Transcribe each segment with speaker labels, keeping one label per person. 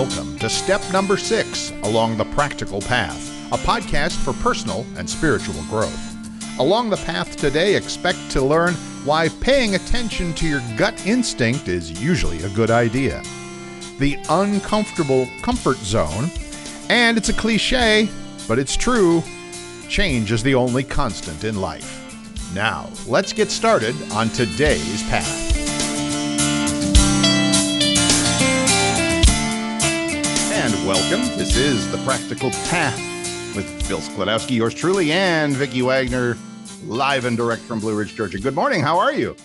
Speaker 1: Welcome to step number 6 along the practical path, a podcast for personal and spiritual growth. Along the path today, expect to learn why paying attention to your gut instinct is usually a good idea, the uncomfortable comfort zone, and it's a cliche, but it's true, change is the only constant in life. Now, let's get started on today's path. And welcome. This is The Practical Path with Bill Sklodowski, yours truly, and Vicki Wagoner, live and direct from Blue Ridge, Georgia. Good morning. How are you?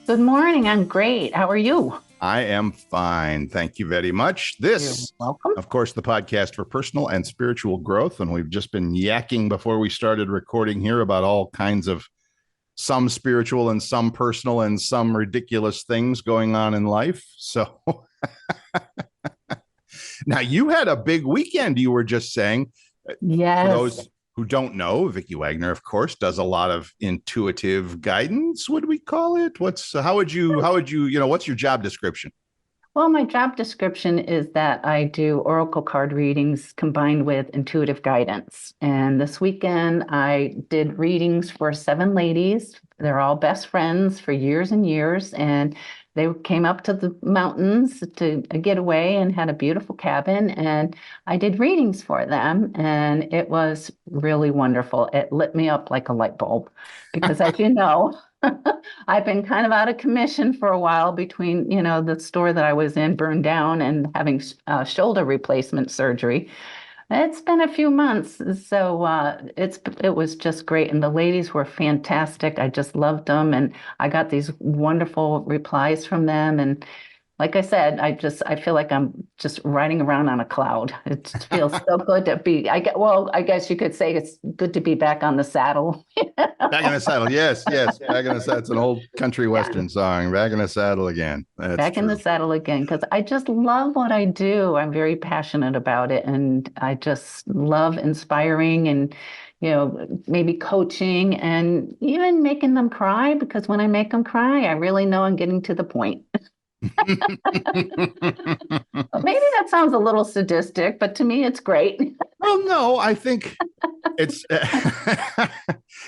Speaker 2: Good morning. I'm great. How are you?
Speaker 1: I am fine. Thank you very much. This,
Speaker 2: welcome.
Speaker 1: Of course, the podcast for personal and spiritual growth. And we've just been yakking before we started recording here about all kinds of some spiritual and some personal and some ridiculous things going on in life. So now you had a big weekend, you were just saying.
Speaker 2: Yes.
Speaker 1: For those who don't know, Vicki Wagoner, of course, does a lot of intuitive guidance. Would we call it? What's your job description?
Speaker 2: Well, my job description is that I do oracle card readings combined with intuitive guidance. And this weekend, I did readings for 7 ladies. They're all best friends for years and years. And they came up to the mountains to get away and had a beautiful cabin. And I did readings for them. And it was really wonderful. It lit me up like a light bulb because, as you know, I've been kind of out of commission for a while between, the store that I was in burned down and having shoulder replacement surgery. It's been a few months, so it was just great. And the ladies were fantastic. I just loved them. And I got these wonderful replies from them. And like I said, I feel like I'm just riding around on a cloud. It just feels so good to be, I guess you could say it's good to be back on the saddle.
Speaker 1: Back in the saddle. Yes. Back in the saddle. It's an old country Western song. Back in the saddle again. That's
Speaker 2: back
Speaker 1: true.
Speaker 2: in the saddle again, because I just love what I do. I'm very passionate about it. And I just love inspiring and, maybe coaching and even making them cry, because when I make them cry, I really know I'm getting to the point. Maybe that sounds a little sadistic, but to me, it's great.
Speaker 1: Well, no, I think it's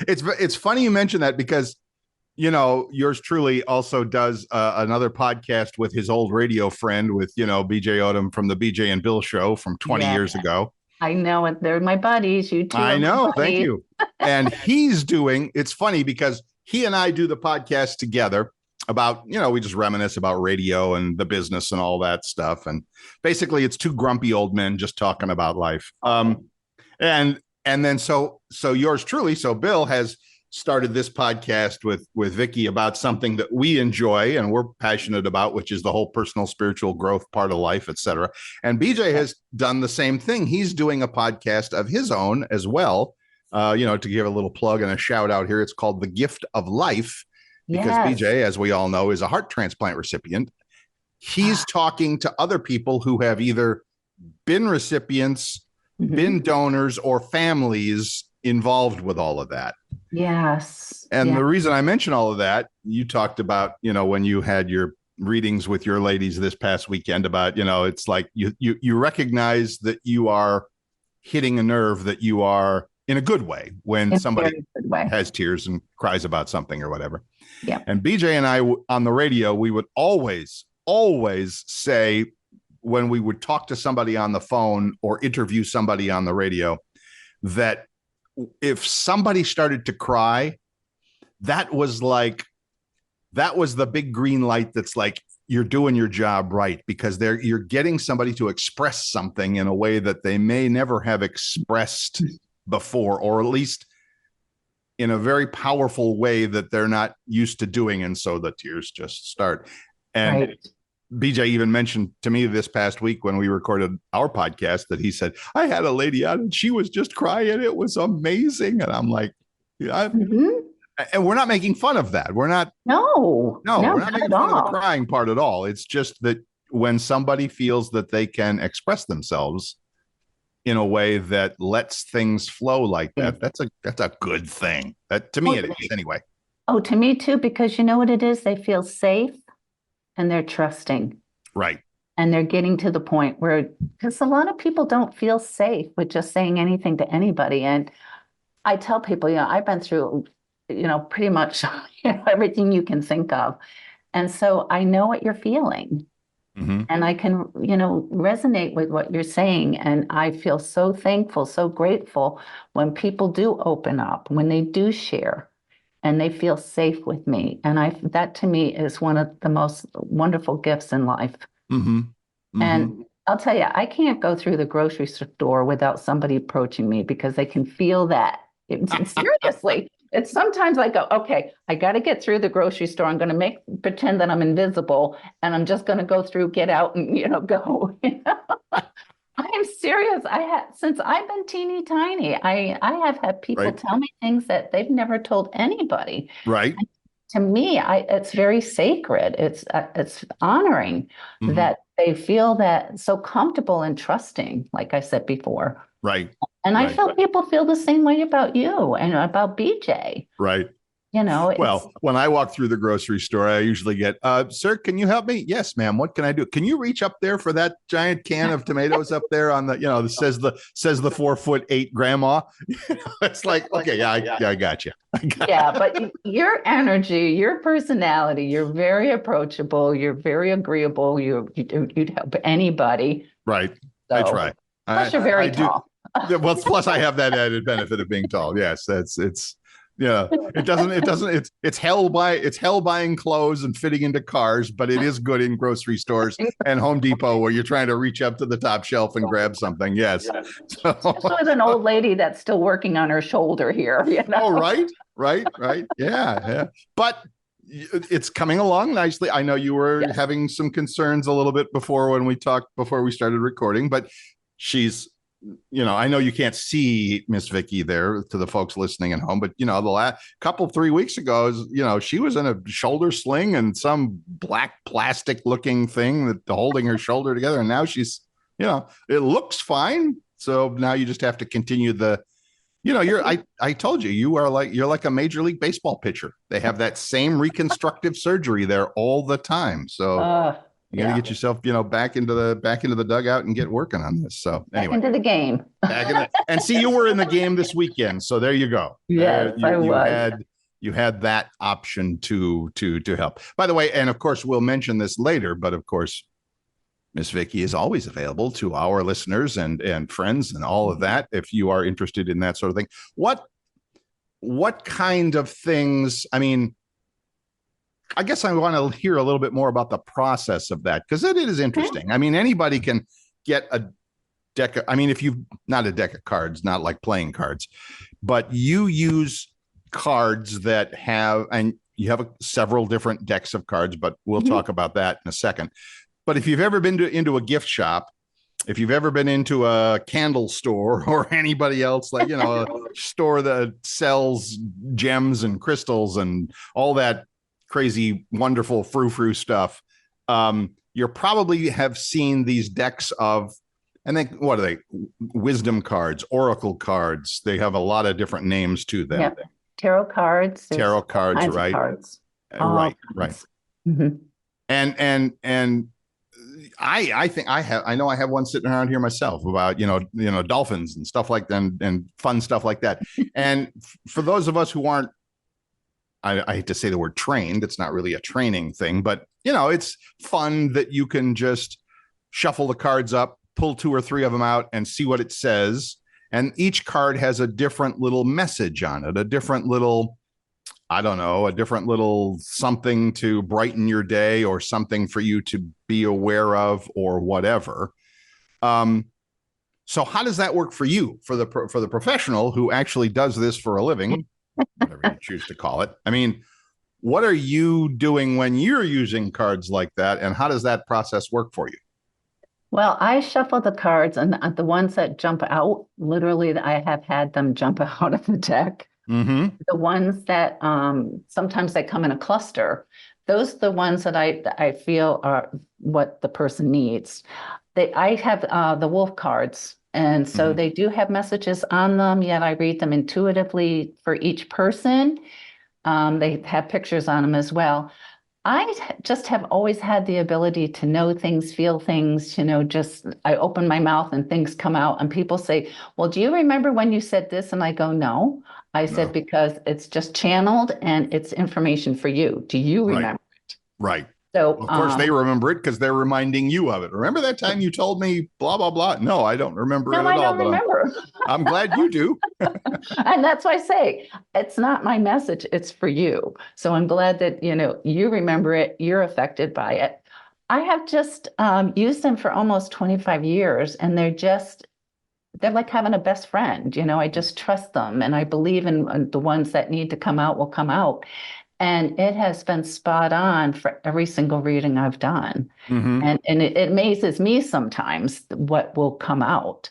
Speaker 1: it's funny you mention that because, yours truly also does another podcast with his old radio friend with, BJ Odom from the BJ and Bill show from 20 years ago.
Speaker 2: I know it. They're my buddies. You too.
Speaker 1: I know. Thank you. And it's funny because he and I do the podcast together about, we just reminisce about radio and the business and all that stuff. And basically it's 2 grumpy old men just talking about life. And then so yours truly, so Bill has started this podcast with Vicki about something that we enjoy and we're passionate about, which is the whole personal spiritual growth part of life, et cetera. And BJ has done the same thing. He's doing a podcast of his own as well. To give a little plug and a shout out here, it's called The Gift of Life. Because BJ, as we all know, is a heart transplant recipient. He's talking to other people who have either been recipients, been donors, or families involved with all of that.
Speaker 2: Yes.
Speaker 1: And the reason I mention all of that, you talked about, when you had your readings with your ladies this past weekend about, it's like you recognize that you are hitting a nerve, that you are in a good way when somebody has tears and cries about something or whatever.
Speaker 2: Yeah.
Speaker 1: And BJ and I on the radio, we would always say when we would talk to somebody on the phone or interview somebody on the radio, that if somebody started to cry, that was the big green light. That's like, you're doing your job right, because you're getting somebody to express something in a way that they may never have expressed before, or at least in a very powerful way that they're not used to doing. And so the tears just start. And BJ even mentioned to me this past week when we recorded our podcast that he said, I had a lady on and she was just crying. It was amazing. And I'm like, and we're not making fun of that. We're not.
Speaker 2: No,
Speaker 1: we're not making fun of the crying part at all. It's just that when somebody feels that they can express themselves in a way that lets things flow like that, that's a good thing. That, to me, it is anyway.
Speaker 2: Oh, to me too, because you know what it is? They feel safe and they're trusting.
Speaker 1: Right.
Speaker 2: And they're getting to the point where, because a lot of people don't feel safe with just saying anything to anybody. And I tell people, I've been through, pretty much everything you can think of. And so I know what you're feeling.
Speaker 1: Mm-hmm.
Speaker 2: And I can, resonate with what you're saying. And I feel so thankful, so grateful when people do open up, when they do share and they feel safe with me. And that to me is one of the most wonderful gifts in life.
Speaker 1: Mm-hmm. Mm-hmm.
Speaker 2: And I'll tell you, I can't go through the grocery store without somebody approaching me because they can feel that. Seriously, it's sometimes I go, okay, I got to get through the grocery store. I'm going to pretend that I'm invisible and I'm just going to go through, get out and, go. I'm serious. Since I've been teeny tiny, I have had people
Speaker 1: Right.
Speaker 2: tell me things that they've never told anybody.
Speaker 1: Right.
Speaker 2: And to me, it's very sacred. It's honoring
Speaker 1: Mm-hmm.
Speaker 2: that they feel that so comfortable and trusting, like I said before.
Speaker 1: Right.
Speaker 2: And I
Speaker 1: Right.
Speaker 2: feel people feel the same way about you and about BJ.
Speaker 1: Right.
Speaker 2: It's
Speaker 1: Well, when I walk through the grocery store, I usually get, sir, can you help me? Yes, ma'am. What can I do? Can you reach up there for that giant can of tomatoes up there on the, says the 4'8" grandma? It's like, okay, yeah, I got you.
Speaker 2: yeah, but your energy, your personality, you're very approachable. You're very agreeable. You'd help anybody.
Speaker 1: Right.
Speaker 2: So,
Speaker 1: I try.
Speaker 2: Plus, you're very tall.
Speaker 1: Well, plus I have that added benefit of being tall. Yes, it's it's hell buying clothes and fitting into cars, but it is good in grocery stores and Home Depot where you're trying to reach up to the top shelf and grab something. Yes.
Speaker 2: So with an old lady that's still working on her shoulder here.
Speaker 1: Oh, right. Yeah. But it's coming along nicely. I know you were having some concerns a little bit before we started recording, but she's, I know you can't see Miss Vicki there to the folks listening at home, but the last 3 weeks ago, she was in a shoulder sling and some black plastic looking thing that holding her shoulder together. And now she's, it looks fine. So now you just have to continue I told you, you're like a Major League Baseball pitcher. They have that same reconstructive surgery there all the time. So you got to get yourself, back into the dugout and get working on this. So anyway,
Speaker 2: back into the game.
Speaker 1: And see, you were in the game this weekend, so there you go.
Speaker 2: Yes, I was.
Speaker 1: You had that option to help. By the way, and of course we'll mention this later, but of course, Miss Vicki is always available to our listeners and friends and all of that. If you are interested in that sort of thing, what kind of things? I mean, I guess I want to hear a little bit more about the process of that because it is interesting. I mean, anybody can get a deck. If you've not a deck of cards, not like playing cards, but you use cards that have, and you have several different decks of cards, but we'll talk about that in a second. But if you've ever been into a gift shop, if you've ever been into a candle store or anybody else, like, a store that sells gems and crystals and all that crazy, wonderful frou-frou stuff, you probably have seen these decks of, I think, what are they? Wisdom cards, oracle cards. They have a lot of different names to them.
Speaker 2: Yeah. Tarot cards.
Speaker 1: Tarot cards, right?
Speaker 2: Cards.
Speaker 1: Right.
Speaker 2: Mm-hmm.
Speaker 1: And I think I have one sitting around here myself about, dolphins and stuff like that and fun stuff like that. And for those of us who aren't, I hate to say the word trained, it's not really a training thing, but it's fun that you can just shuffle the cards up, pull 2 or 3 of them out and see what it says. And each card has a different little message on it, a different little something to brighten your day or something for you to be aware of or whatever. So how does that work for you, for the professional who actually does this for a living, whatever you choose to call it? I mean, what are you doing when you're using cards like that? And how does that process work for you?
Speaker 2: Well, I shuffle the cards and the ones that jump out, literally, I have had them jump out of the deck.
Speaker 1: Mm-hmm.
Speaker 2: The ones that sometimes they come in a cluster, those are the ones that I feel are what the person needs. I have the wolf cards, and so they do have messages on them, yet I read them intuitively for each person. They have pictures on them as well. just have always had the ability to know things, feel things, just I open my mouth and things come out and people say, well, do you remember when you said this? And I go, no. I said,
Speaker 1: No.
Speaker 2: because it's just channeled and it's information for you. Do you
Speaker 1: Right.
Speaker 2: remember?
Speaker 1: Right.
Speaker 2: So,
Speaker 1: Of course, they remember it because they're reminding you of it. Remember that time you told me blah, blah, blah? No, I don't remember
Speaker 2: no,
Speaker 1: it at
Speaker 2: I
Speaker 1: all,
Speaker 2: don't
Speaker 1: but
Speaker 2: remember.
Speaker 1: I'm glad you do.
Speaker 2: And that's why I say it's not my message, it's for you. So I'm glad that, you remember it, you're affected by it. I have just used them for almost 25 years, and they're like having a best friend. I just trust them, and I believe in the ones that need to come out will come out. And it has been spot on for every single reading I've done.
Speaker 1: Mm-hmm.
Speaker 2: And it amazes me sometimes what will come out.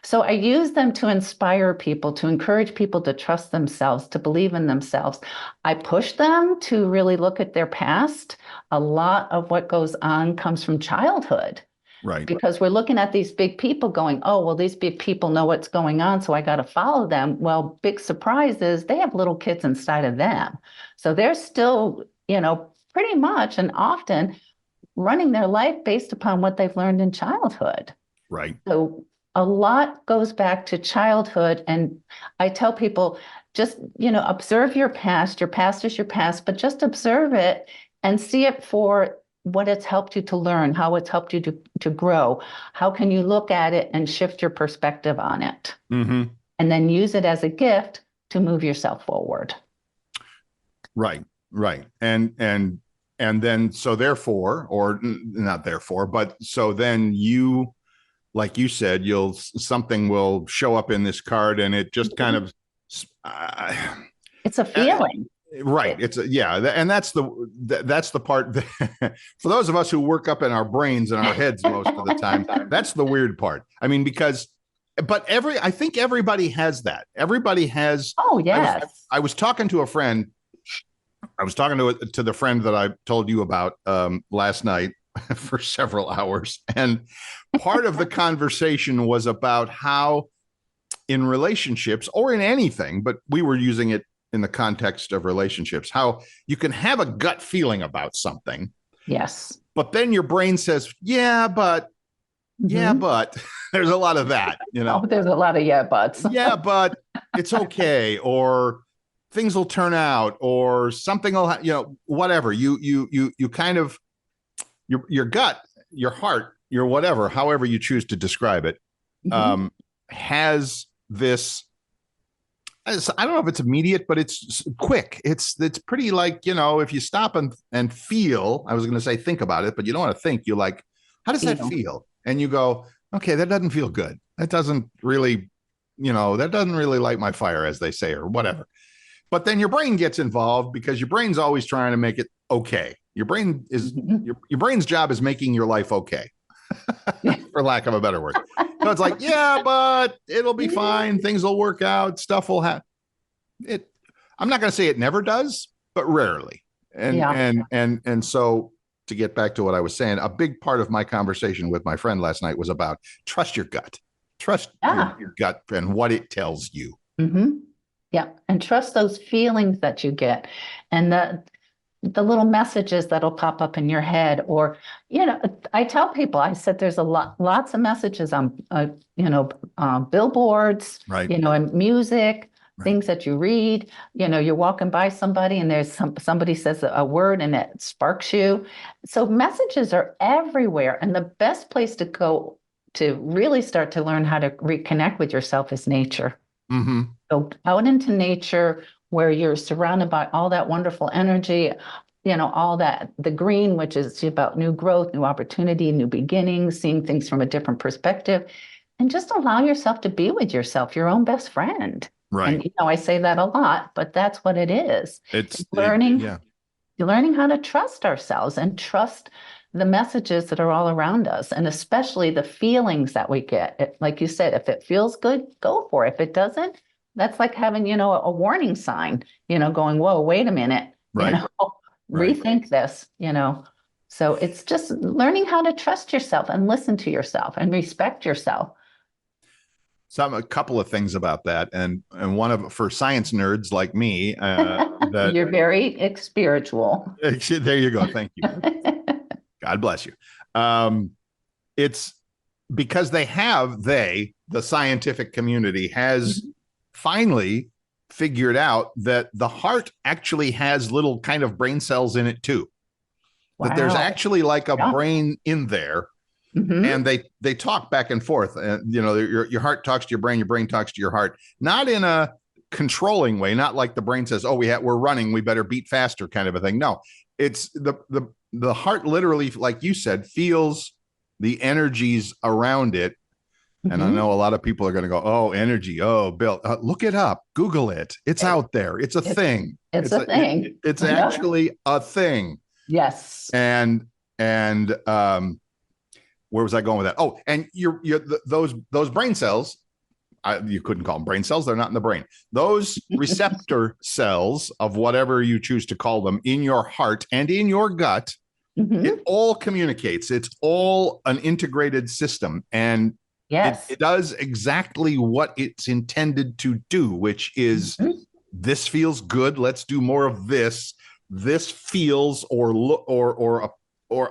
Speaker 2: So I use them to inspire people, to encourage people to trust themselves, to believe in themselves. I push them to really look at their past. A lot of what goes on comes from childhood
Speaker 1: Right.
Speaker 2: because we're looking at these big people going, oh, well, these big people know what's going on, so I got to follow them. Well, big surprise is they have little kids inside of them. So they're still, pretty much and often running their life based upon what they've learned in childhood.
Speaker 1: Right.
Speaker 2: So a lot goes back to childhood. And I tell people just, observe your past. Your past is your past, but just observe it and see it for what it's helped you to learn, how it's helped you to grow. How can you look at it and shift your perspective on it?
Speaker 1: Mm-hmm.
Speaker 2: And then use it as a gift to move yourself forward.
Speaker 1: Right. Right. And then so therefore, or not therefore, but so then you, like you said, something will show up in this card and it just kind of uh,
Speaker 2: It's a feeling.
Speaker 1: right. And that's the part that, for those of us who work up in our brains and our heads most of the time, that's the weird part. I mean, I think everybody has that. Everybody has.
Speaker 2: Oh, yes.
Speaker 1: I was talking to a friend. I was talking to the friend that I told you about last night for several hours, and part of the conversation was about how, in relationships or in anything, but we were using it in the context of relationships, how you can have a gut feeling about something.
Speaker 2: Yes.
Speaker 1: But then your brain says, yeah, but there's a lot of that,
Speaker 2: Oh, there's a lot of yeah buts.
Speaker 1: Yeah, but it's okay, or things will turn out, or something will, whatever. You kind of, your gut, your heart, your whatever, however you choose to describe it, has this. I don't know if it's immediate, but it's quick. It's pretty like, if you stop and feel, I was going to say think about it, but you don't want to think. You like, how does that feel? And you go, okay, that doesn't feel good. That doesn't really, that doesn't really light my fire, as they say, or whatever. But then your brain gets involved because your brain's always trying to make it okay. Your brain is your brain's job is making your life okay, for lack of a better word. So it's like, yeah, but it'll be fine. Things will work out. Stuff will happen. I'm not going to say it never does, but rarely. And so to get back to what I was saying, a big part of my conversation with my friend last night was about trust your gut, trust your gut and what it tells you.
Speaker 2: Mm-hmm. Yeah, and trust those feelings that you get, and the little messages that'll pop up in your head. Or, I tell people, I said there's lots of messages on, billboards,
Speaker 1: right,
Speaker 2: and music,
Speaker 1: right,
Speaker 2: things that you read. You're walking by somebody and there's somebody says a word and it sparks you. So messages are everywhere, and the best place to go to really start to learn how to reconnect with yourself is nature.
Speaker 1: Mm-hmm.
Speaker 2: Go out into nature where you're surrounded by all that wonderful energy, all that, the green, which is about new growth, new opportunity, new beginnings, seeing things from a different perspective, and just allow yourself to be with yourself, your own best friend.
Speaker 1: Right.
Speaker 2: And, I say that a lot, but that's what it is.
Speaker 1: It's
Speaker 2: learning how to trust ourselves and trust the messages that are all around us, and especially the feelings that we get. Like you said, if it feels good, go for it. If it doesn't, that's like having, a warning sign, going, whoa, wait a minute,
Speaker 1: right.
Speaker 2: Rethink this, So it's just learning how to trust yourself and listen to yourself and respect yourself.
Speaker 1: A couple of things about that, and one of for science nerds like me, that
Speaker 2: You're very spiritual.
Speaker 1: there you go. Thank you. God bless you. It's because the scientific community has finally figured out that the heart actually has little kind of brain cells in it too. That there's
Speaker 2: Wow.
Speaker 1: actually like a
Speaker 2: Yeah.
Speaker 1: brain in there, and they talk back and forth. And your heart talks to your brain talks to your heart, not in a controlling way, not like the brain says, "Oh, we're running, we better beat faster," kind of a thing. No, it's the heart literally, like you said, feels the energies around it. And I know a lot of people are going to go, "Oh, energy. Oh, Bill, look it up. Google it. It's out there. It's a thing.
Speaker 2: It's a thing.
Speaker 1: It's actually a thing."
Speaker 2: Yes.
Speaker 1: And where was I going with that? Oh, and those brain cells, you couldn't call them brain cells. They're not in the brain. Those receptor cells of whatever you choose to call them in your heart and in your gut, it all communicates. It's all an integrated system. And
Speaker 2: yes,
Speaker 1: it does exactly what it's intended to do, which is this feels good. Let's do more of this. This feels or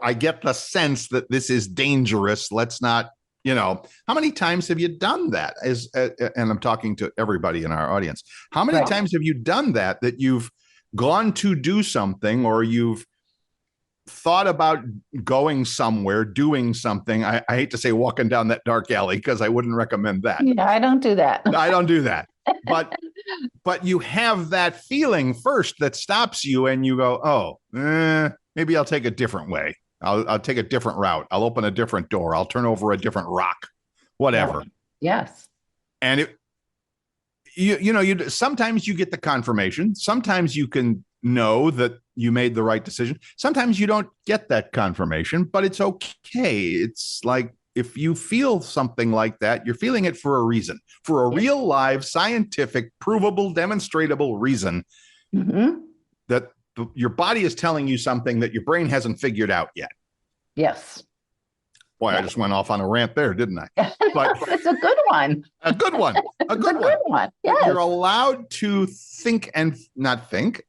Speaker 1: I get the sense that this is dangerous. Let's not, how many times have you done that? And I'm talking to everybody in our audience. How many times have you done that you've gone to do something, or you've thought about going somewhere, doing something? I hate to say walking down that dark alley, because I wouldn't recommend that.
Speaker 2: Yeah, I don't do that.
Speaker 1: I don't do that. But you have that feeling first that stops you, and you go, "Oh, maybe I'll take a different way. I'll take a different route. I'll open a different door. I'll turn over a different rock, whatever."
Speaker 2: Yes.
Speaker 1: And you sometimes you get the confirmation. Sometimes you can know that you made the right decision. Sometimes you don't get that confirmation, but it's okay. It's like, if you feel something like that, you're feeling it for a reason, for a real, live, scientific, provable, demonstrable reason, that your body is telling you something that your brain hasn't figured out yet.
Speaker 2: Yes.
Speaker 1: Boy, I just went off on a rant there, didn't I?
Speaker 2: But it's a good one.
Speaker 1: A good one. A good one.
Speaker 2: Yes.
Speaker 1: You're allowed to think and not think.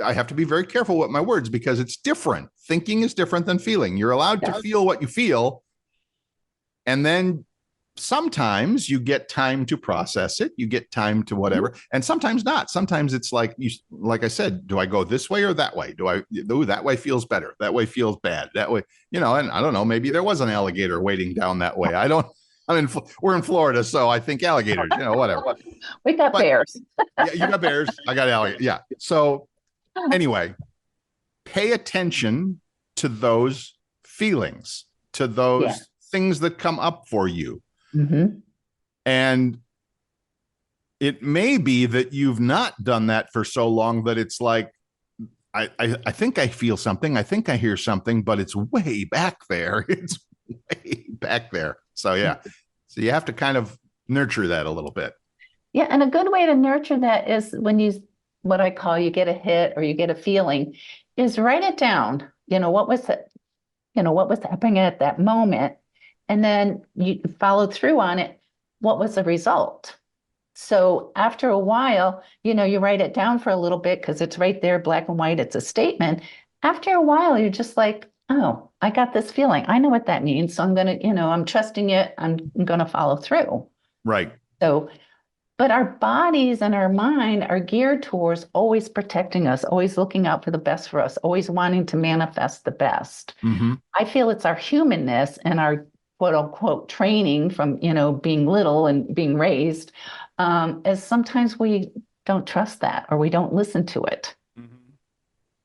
Speaker 1: I have to be very careful with my words, because it's different. Thinking is different than feeling. You're allowed to feel what you feel. And then sometimes you get time to process it. You get time to whatever. And sometimes not. Sometimes it's like I said, do I go this way or that way? That way feels better. That way feels bad. That way, and I don't know, maybe there was an alligator waiting down that way. We're in Florida, so I think alligators, whatever.
Speaker 2: We got bears.
Speaker 1: Yeah, you got bears. I got alligators. Yeah. So anyway, pay attention to those feelings, to those things that come up for you. And it may be that you've not done that for so long that it's like, I think I feel something. I think I hear something, but it's way back there. It's way back there. So yeah. So you have to kind of nurture that a little bit.
Speaker 2: Yeah. And a good way to nurture that is when what I call, you get a hit or you get a feeling, is write it down. What was it? What was happening at that moment? And then you follow through on it. What was the result? So after a while, you write it down for a little bit because it's right there, black and white. It's a statement. After a while, you're just like, oh, I got this feeling. I know what that means. So I'm going to, I'm trusting it. I'm going to follow through.
Speaker 1: Right.
Speaker 2: So, but our bodies and our mind are geared towards always protecting us, always looking out for the best for us, always wanting to manifest the best. I feel it's our humanness and our quote unquote training from, being little and being raised, as sometimes we don't trust that, or we don't listen to it.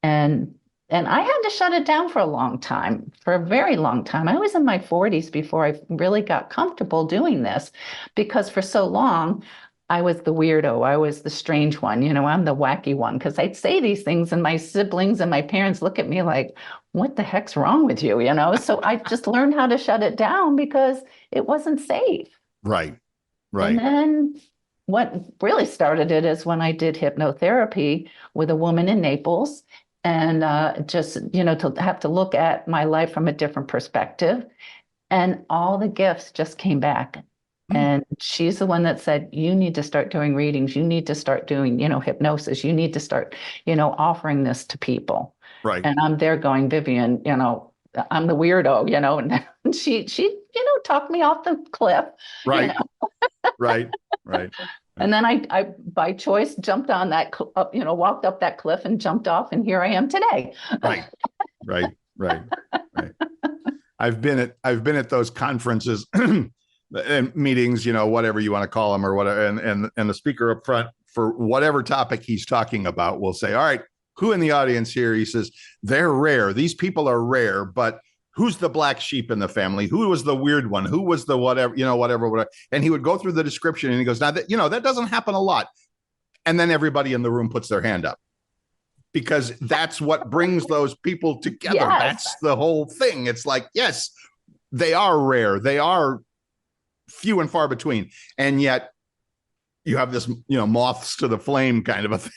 Speaker 2: And I had to shut it down for a long time, for a very long time. I was in my 40s before I really got comfortable doing this, because for so long, I was the weirdo. I was the strange one. I'm the wacky one, because I'd say these things and my siblings and my parents look at me like, what the heck's wrong with you? So I just learned how to shut it down because it wasn't safe.
Speaker 1: Right.
Speaker 2: And then what really started it is when I did hypnotherapy with a woman in Naples, and just, to have to look at my life from a different perspective. And all the gifts just came back. And she's the one that said, you need to start doing readings. You need to start doing, hypnosis. You need to start, offering this to people.
Speaker 1: Right.
Speaker 2: And I'm there going, Vivian, I'm the weirdo, and she, talked me off the cliff.
Speaker 1: Right. Right. Right.
Speaker 2: And then I by choice jumped on that, walked up that cliff and jumped off, and here I am today.
Speaker 1: Right. Right. Right. Right. I've been at those conferences and meetings, whatever you want to call them or whatever. And the speaker up front for whatever topic he's talking about will say, all right, who in the audience here? He says, they're rare. These people are rare, but who's the black sheep in the family? Who was the weird one? Who was the whatever, whatever. And he would go through the description and he goes, now that, that doesn't happen a lot. And then everybody in the room puts their hand up because that's what brings those people together.
Speaker 2: Yes.
Speaker 1: That's the whole thing. It's like, yes, they are rare. They are few and far between. And yet you have this, moths to the flame kind of a thing.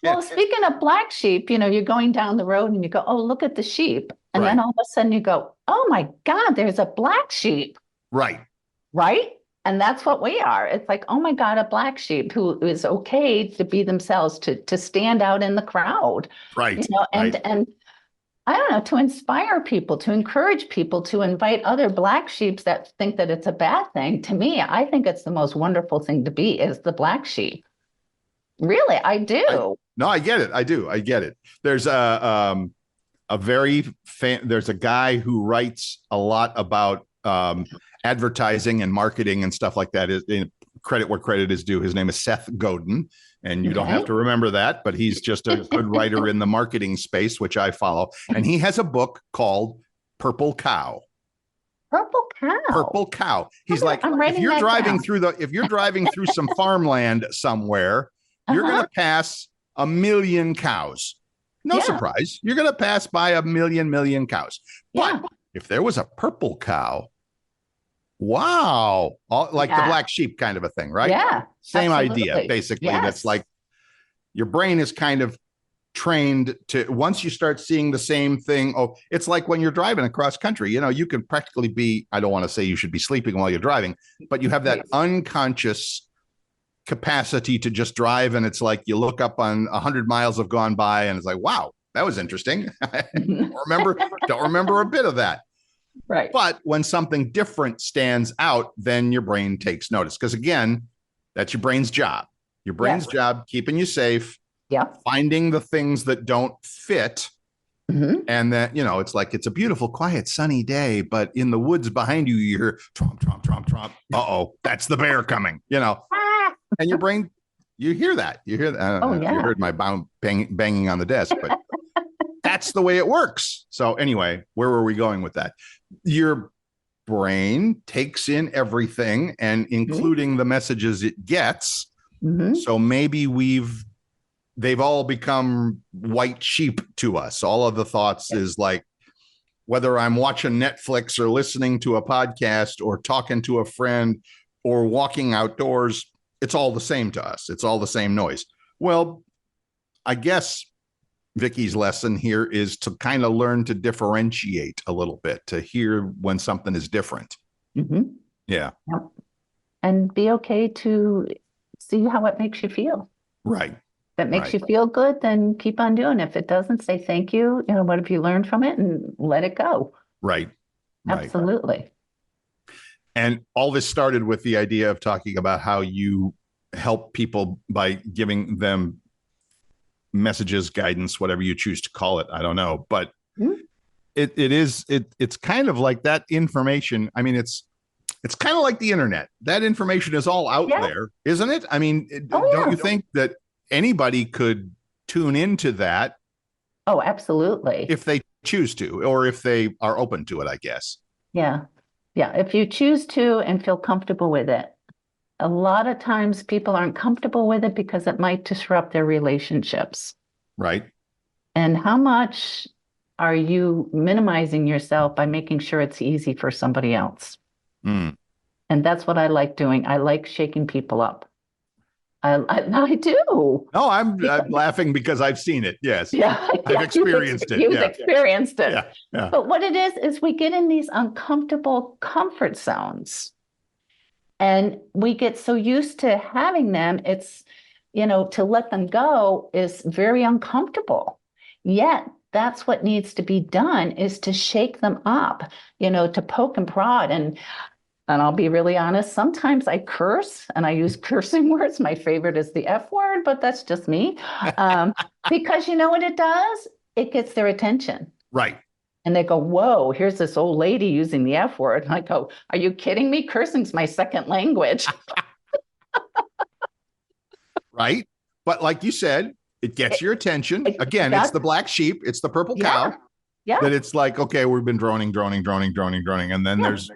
Speaker 2: Well, speaking of black sheep, you're going down the road and you go, oh, look at the sheep. And then all of a sudden you go, oh my God, there's a black sheep.
Speaker 1: Right.
Speaker 2: Right. And that's what we are. It's like, oh my God, a black sheep who is okay to be themselves, to stand out in the crowd.
Speaker 1: Right.
Speaker 2: And I don't know, to inspire people, to encourage people, to invite other black sheeps that think that it's a bad thing. To me, I think it's the most wonderful thing to be is the black sheep. Really, I do.
Speaker 1: No, I get it. I do. I get it. There's there's a guy who writes a lot about advertising and marketing and stuff like that. Is credit where credit is due. His name is Seth Godin, and you don't have to remember that, but he's just a good writer in the marketing space, which I follow. And he has a book called Purple Cow.
Speaker 2: Purple cow.
Speaker 1: Purple cow. He's like, if you're driving through some farmland somewhere, you're going to pass 1 million cows. No surprise. You're going to pass by 1 million cows. But if there was a purple cow, wow. The black sheep kind of a thing, right?
Speaker 2: Yeah.
Speaker 1: Same
Speaker 2: absolutely.
Speaker 1: idea, basically. Yes. That's like your brain is kind of trained to, once you start seeing the same thing. Oh, it's like when you're driving across country, you can practically be, I don't want to say you should be sleeping while you're driving, but you have that unconscious capacity to just drive. And it's like, you look up on 100 miles have gone by and it's like, wow, that was interesting. don't remember a bit of that.
Speaker 2: Right.
Speaker 1: But when something different stands out, then your brain takes notice. Because again, that's your brain's job. Your brain's job, keeping you safe, finding the things that don't fit. And then, it's like, it's a beautiful, quiet, sunny day, but in the woods behind you, you hear tromp, tromp, tromp, tromp. Uh-oh, that's the bear coming, and your brain, you hear that. You heard my banging on the desk, but that's the way it works. So anyway, where were we going with that? Your brain takes in everything and including the messages it gets. So maybe they've all become white sheep to us. All of the thoughts is like, whether I'm watching Netflix or listening to a podcast or talking to a friend or walking outdoors, it's all the same to us. It's all the same noise. Well, I guess Vicki's lesson here is to kind of learn to differentiate a little bit, to hear when something is different. Yeah.
Speaker 2: Yep. And be okay to see how it makes you feel.
Speaker 1: Right.
Speaker 2: If it makes you feel good, then keep on doing it. If it doesn't, say thank you. What have you learned from it, and let it go.
Speaker 1: Right.
Speaker 2: Absolutely.
Speaker 1: And all this started with the idea of talking about how you help people by giving them messages, guidance, whatever you choose to call it. I don't know, but it's kind of like that information. I mean, it's kind of like the internet. That information is all out there, isn't it? I mean, don't you think that anybody could tune into that?
Speaker 2: Oh, absolutely.
Speaker 1: If they choose to, or if they are open to it, I guess.
Speaker 2: Yeah. If you choose to and feel comfortable with it. A lot of times people aren't comfortable with it because it might disrupt their relationships.
Speaker 1: Right.
Speaker 2: And how much are you minimizing yourself by making sure it's easy for somebody else? And that's what I like doing. I like shaking people up. I do.
Speaker 1: No, I'm laughing because I've seen it. Yes. I've experienced it.
Speaker 2: You've experienced it.
Speaker 1: Yeah.
Speaker 2: But what it is we get in these uncomfortable comfort zones. And we get so used to having them, it's, to let them go is very uncomfortable. Yet that's what needs to be done, is to shake them up, to poke and prod. And I'll be really honest, sometimes I curse and I use cursing words. My favorite is the F word, but that's just me. Because you know what it does? It gets their attention.
Speaker 1: Right.
Speaker 2: And they go, whoa, here's this old lady using the F word. And I go, are you kidding me? Cursing's my second language.
Speaker 1: Right. But like you said, it gets your attention. Again, it's the black sheep. It's the purple cow.
Speaker 2: Yeah.
Speaker 1: That it's like, okay, we've been droning. And then there's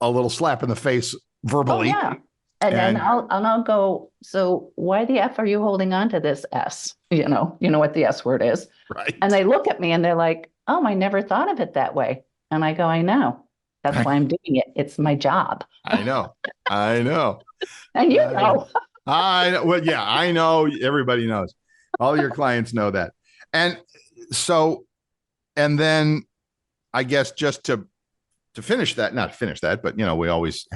Speaker 1: a little slap in the face verbally.
Speaker 2: Oh, yeah. And then I'll go, so why the F are you holding on to this S? You know what the S word is.
Speaker 1: Right.
Speaker 2: And they look at me and they're like, oh, I never thought of it that way. And I go, I know. That's why I'm doing it. It's my job.
Speaker 1: I know.
Speaker 2: And you know.
Speaker 1: I know. Well, yeah, I know. Everybody knows. All your clients know that. And so, and then I guess just to finish that, not finish that, but I always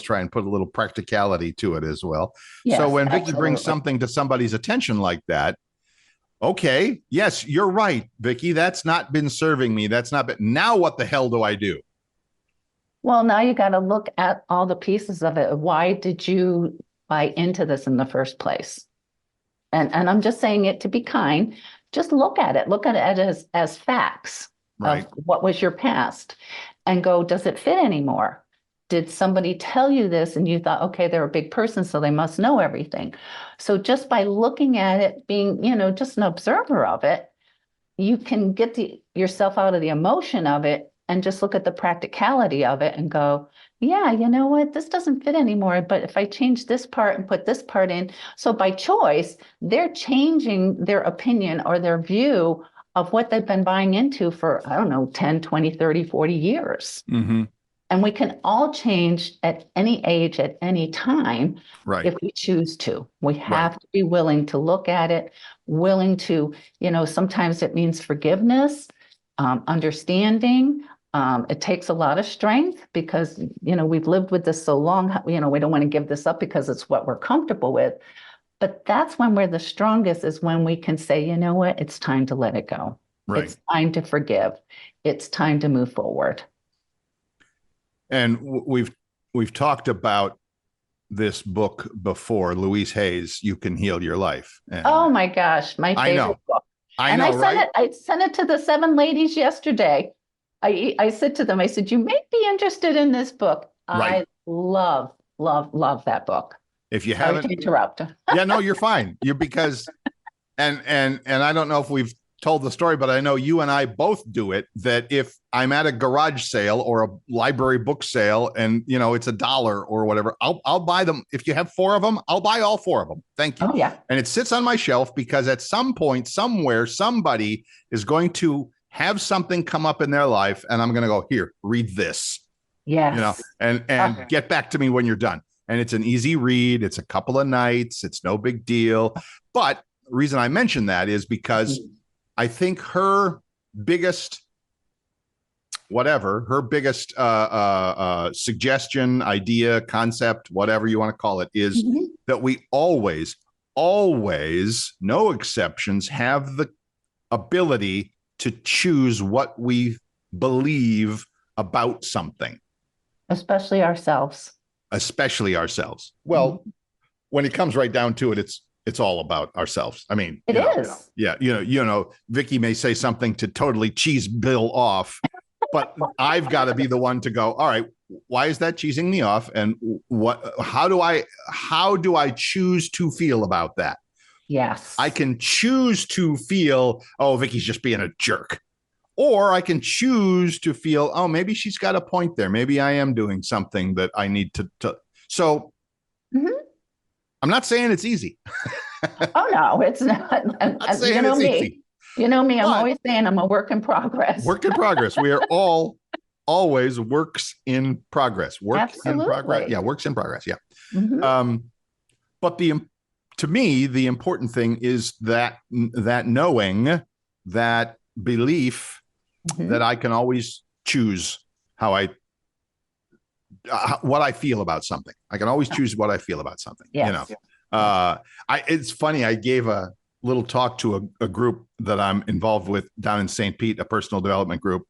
Speaker 1: try and put a little practicality to it as well.
Speaker 2: Yes,
Speaker 1: so when
Speaker 2: absolutely.
Speaker 1: Vicki brings something to somebody's attention like that, okay, yes, you're right, Vicki, that's not been serving me. That's not been, now what the hell do I do?
Speaker 2: Well, now you got to look at all the pieces of it. Why did you buy into this in the first place? And I'm just saying it to be kind. Just look at it. Look at it as facts of what was your past, and go, does it fit anymore? Did somebody tell you this and you thought, okay, they're a big person, so they must know everything. So just by looking at it, being, just an observer of it, you can get yourself out of the emotion of it and just look at the practicality of it and go, yeah, you know what, this doesn't fit anymore. But if I change this part and put this part in, so by choice, they're changing their opinion or their view of what they've been buying into for, I don't know, 10, 20, 30, 40 years.
Speaker 1: Mm-hmm.
Speaker 2: And we can all change at any age, at any time, if we choose to. We have to be willing to look at it, willing to, sometimes it means forgiveness, understanding. It takes a lot of strength because, we've lived with this so long, we don't want to give this up because it's what we're comfortable with. But that's when we're the strongest, is when we can say, you know what, it's time to let it go. Right. It's time to forgive. It's time to move forward.
Speaker 1: And we've talked about this book before, Louise Hay's You Can Heal Your Life. And
Speaker 2: oh my gosh, my favorite book. I sent it to the 7 ladies yesterday. I said to them, I said, you may be interested in this book. I love that book.
Speaker 1: If you haven't,
Speaker 2: interrupt.
Speaker 1: Yeah, no, you're fine. Because and I don't know if we've told the story, but I know you and I both do it, that if I'm at a garage sale or a library book sale and it's $1 or whatever, I'll buy them. If you have 4 of them, I'll buy all 4 of them. Thank you.
Speaker 2: Oh, yeah.
Speaker 1: And it sits on my shelf because at some point, somewhere, somebody is going to have something come up in their life and I'm going to go, here, read this.
Speaker 2: Yes.
Speaker 1: And get back to me when you're done. And it's an easy read. It's a couple of nights. It's no big deal. But the reason I mention that is because I think her biggest suggestion, idea, concept, whatever you want to call it, is that we always, no exceptions, have the ability to choose what we believe about something.
Speaker 2: Especially ourselves.
Speaker 1: Well, when it comes right down to it, it's all about ourselves. I mean,
Speaker 2: it is.
Speaker 1: Yeah. Vicki may say something to totally cheese Bill off, but I've got to be the one to go, all right, why is that cheesing me off? And how do I choose to feel about that?
Speaker 2: Yes.
Speaker 1: I can choose to feel, oh, Vicki's just being a jerk. Or I can choose to feel, oh, maybe she's got a point there. Maybe I am doing something that I need to. So I'm not saying it's easy.
Speaker 2: Oh, no, it's not.
Speaker 1: I'm not saying it's easy.
Speaker 2: You know me, I'm always saying I'm a work in progress.
Speaker 1: Work in progress. We are all always works in progress.
Speaker 2: Absolutely.
Speaker 1: In progress. Yeah, works in progress. Yeah.
Speaker 2: Mm-hmm.
Speaker 1: But to me, the important thing is that knowing, that belief, that I can always choose how I what I feel about something. I can always choose what I feel about something.
Speaker 2: Yes.
Speaker 1: It's funny. I gave a little talk to a group that I'm involved with down in St. Pete, a personal development group.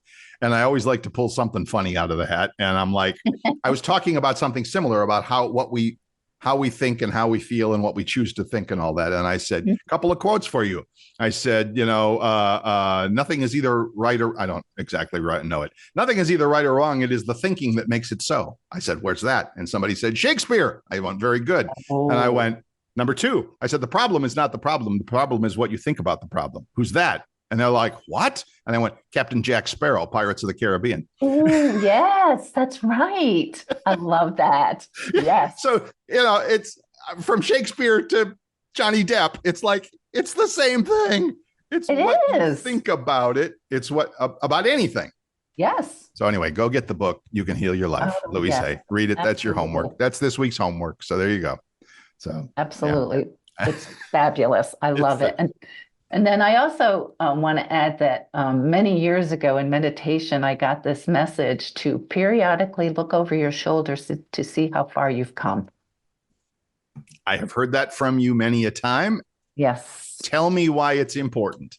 Speaker 1: And I always like to pull something funny out of the hat. And I'm like, I was talking about something similar about how we think and how we feel and what we choose to think and all that. And I said, a couple of quotes for you. I said, nothing is either right or I don't exactly know it. Nothing is either right or wrong. It is the thinking that makes it so. I said, where's that? And somebody said, Shakespeare. I went, very good.
Speaker 2: Oh.
Speaker 1: And I went, number two. I said, the problem is not the problem. The problem is what you think about the problem. Who's that? And they're like, what? And I went, Captain Jack Sparrow, Pirates of the Caribbean.
Speaker 2: Oh, yes, that's right. I love that. Yes.
Speaker 1: So, it's from Shakespeare to Johnny Depp. It's like, it's the same thing. It's what you think about it. It's what about anything.
Speaker 2: Yes.
Speaker 1: So anyway, go get the book. You Can Heal Your Life. Louise Hay. Read it. Absolutely. That's your homework. That's this week's homework. So there you go. So
Speaker 2: absolutely. Yeah. It's fabulous. I love it. And then I also want to add that many years ago in meditation, I got this message to periodically look over your shoulders to see how far you've come.
Speaker 1: I have heard that from you many a time.
Speaker 2: Yes.
Speaker 1: Tell me why it's important.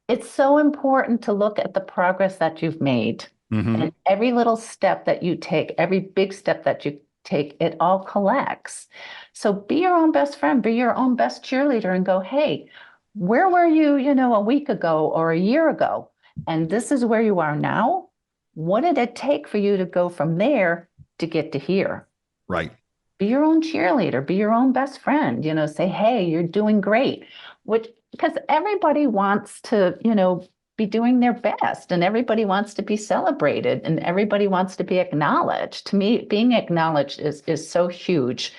Speaker 2: It's so important to look at the progress that you've made. Mm-hmm. And every little step that you take, every big step that you take, it all collects. So be your own best friend, be your own best cheerleader and go, hey, where were you, a week ago or a year ago? And this is where you are now. What did it take for you to go from there to get to here?
Speaker 1: Right.
Speaker 2: Be your own cheerleader, be your own best friend, say, hey, you're doing great. Because everybody wants to, be doing their best and everybody wants to be celebrated and everybody wants to be acknowledged. To me, being acknowledged is so huge.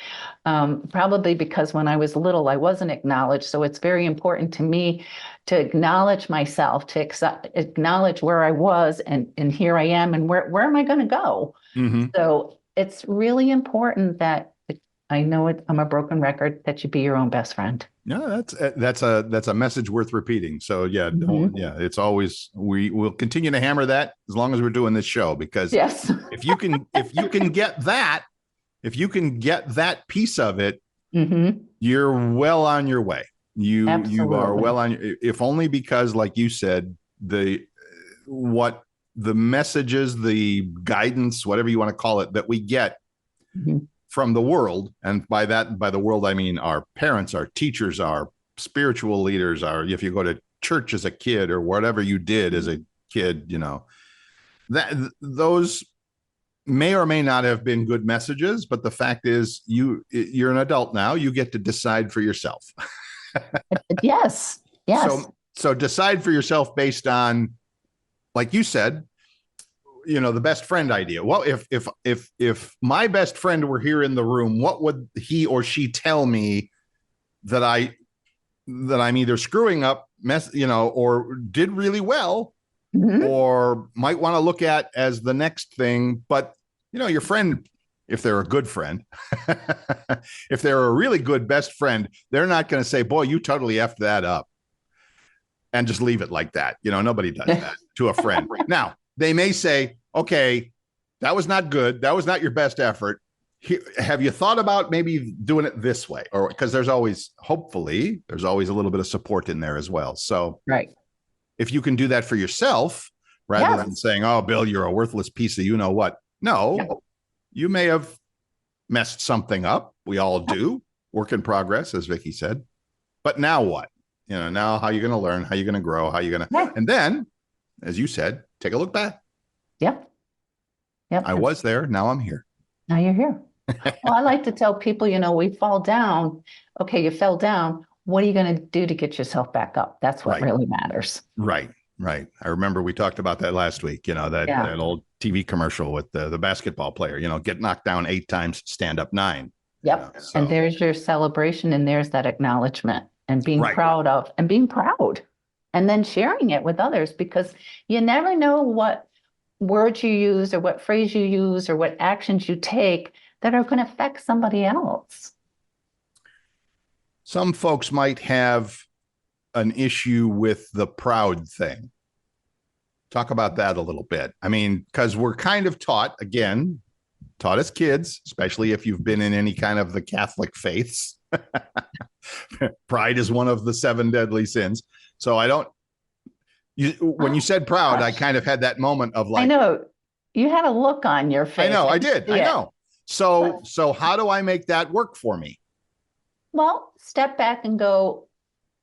Speaker 2: Probably because when I was little, I wasn't acknowledged. So it's very important to me to acknowledge myself, to acknowledge where I was and here I am and where am I going to go? Mm-hmm. So it's really important that I know I'm a broken record, that you be your own best friend.
Speaker 1: No, that's a message worth repeating. So yeah, it's always, we'll continue to hammer that as long as we're doing this show, because
Speaker 2: yes.
Speaker 1: if you can get that piece of it, mm-hmm. you're well on your way. You are well on, if only because, like you said, the messages, the guidance, whatever you want to call it, that we get mm-hmm. from the world, and by the world I mean our parents, our teachers, our spiritual leaders, if you go to church as a kid or whatever you did as a kid, that those may or may not have been good messages, but the fact is you're an adult now. You get to decide for yourself.
Speaker 2: Yes.
Speaker 1: So decide for yourself based on, like you said, the best friend idea. Well, if my best friend were here in the room, what would he or she tell me that I'm either screwing up, or did really well, mm-hmm. or might want to look at as the next thing. But your friend, if they're a good friend, if they're a really good best friend, they're not going to say, boy, you totally effed that up, and just leave it like that. Nobody does that to a friend. Now, they may say, okay, that was not good. That was not your best effort. Have you thought about maybe doing it this way? Or because hopefully there's always a little bit of support in there as well. So
Speaker 2: right.
Speaker 1: If you can do that for yourself, rather than saying, oh, Bill, you're a worthless piece of what. No, you may have messed something up. We all do. Work in progress, as Vicki said. But now what? Now how are you going to learn? How are you going to grow? How are you going to, and then, as you said, take a look back.
Speaker 2: Yep.
Speaker 1: I was there. Now I'm here.
Speaker 2: Now you're here. Well, I like to tell people, we fall down. Okay, you fell down. What are you going to do to get yourself back up? That's what really matters.
Speaker 1: Right. I remember we talked about that last week, that old TV commercial with the basketball player, get knocked down 8 times, stand up 9.
Speaker 2: Yep. So. And there's your celebration, and there's that acknowledgement and being proud of, and being proud, and then sharing it with others, because you never know what words you use or what phrase you use or what actions you take that are going to affect somebody else.
Speaker 1: Some folks might have an issue with the proud thing. Talk about that a little bit. I mean, because we're kind of taught, again, taught us kids, especially if you've been in any kind of the Catholic faiths. Pride is one of the 7 deadly sins. So when you said proud, I kind of had that moment of like,
Speaker 2: I know you had a look on your face.
Speaker 1: I know, I did. I know.
Speaker 2: But,
Speaker 1: So how do I make that work for me?
Speaker 2: well, step back and go,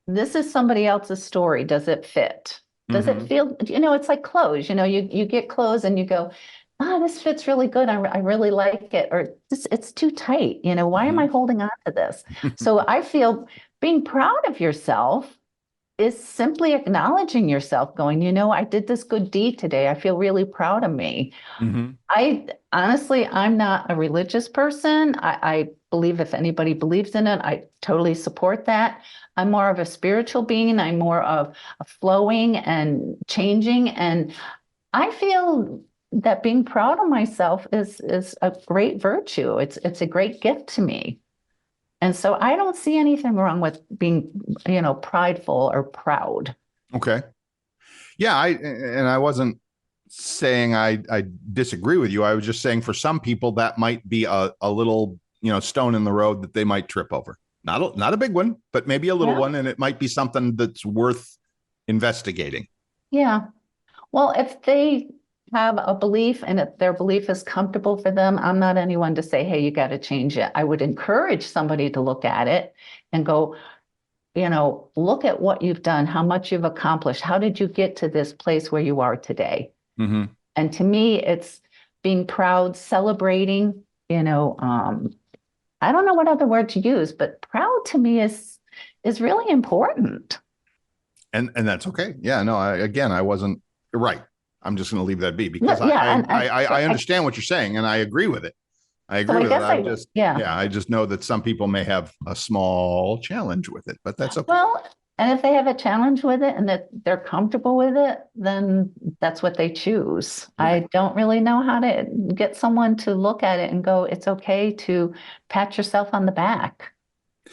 Speaker 2: this is somebody else's story. Does it fit? Does it feel, it's like clothes, you get clothes and you go, this fits really good. I really like it. Or it's too tight. Why am I holding on to this? So I feel being proud of yourself is simply acknowledging yourself, going, I did this good deed today. I feel really proud of me. I honestly, I'm not a religious person. I believe if anybody believes in it, I totally support that. I'm more of a spiritual being. I'm more of a flowing and changing. And I feel that being proud of myself is a great virtue. It's a great gift to me. And so I don't see anything wrong with being, prideful or proud.
Speaker 1: Okay. Yeah, I wasn't saying I disagree with you. I was just saying for some people that might be a little, stone in the road that they might trip over. Not a big one, but maybe a little one, and it might be something that's worth investigating.
Speaker 2: Yeah. Well, if they have a belief and if their belief is comfortable for them, I'm not anyone to say, hey, you got to change it. I would encourage somebody to look at it and go, look at what you've done, how much you've accomplished. How did you get to this place where you are today? And to me, it's being proud, celebrating, I don't know what other word to use, but proud to me is really important.
Speaker 1: And that's okay. Yeah, no, I wasn't right. I'm just going to leave that be because
Speaker 2: Yeah,
Speaker 1: I understand what you're saying and I agree with it. I agree with it. I just know that some people may have a small challenge with it, but that's okay.
Speaker 2: Well, and if they have a challenge with it and that they're comfortable with it, then that's what they choose. Yeah. I don't really know how to get someone to look at it and go, it's okay to pat yourself on the back,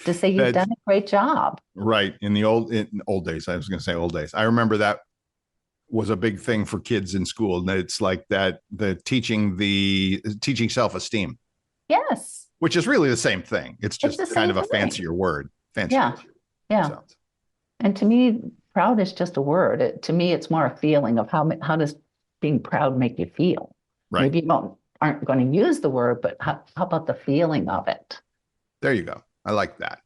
Speaker 2: to say you've done a great job.
Speaker 1: Right. In old days, I was going to say old days. I remember that was a big thing for kids in school. And it's like that, teaching self-esteem.
Speaker 2: Yes.
Speaker 1: Which is really the same thing. It's just kind of a fancier word.
Speaker 2: Yeah. Sounds. And to me, proud is just a word. To me, it's more a feeling of how does being proud make you feel?
Speaker 1: Right.
Speaker 2: Maybe you aren't going to use the word, but how about the feeling of it?
Speaker 1: There you go. I like that.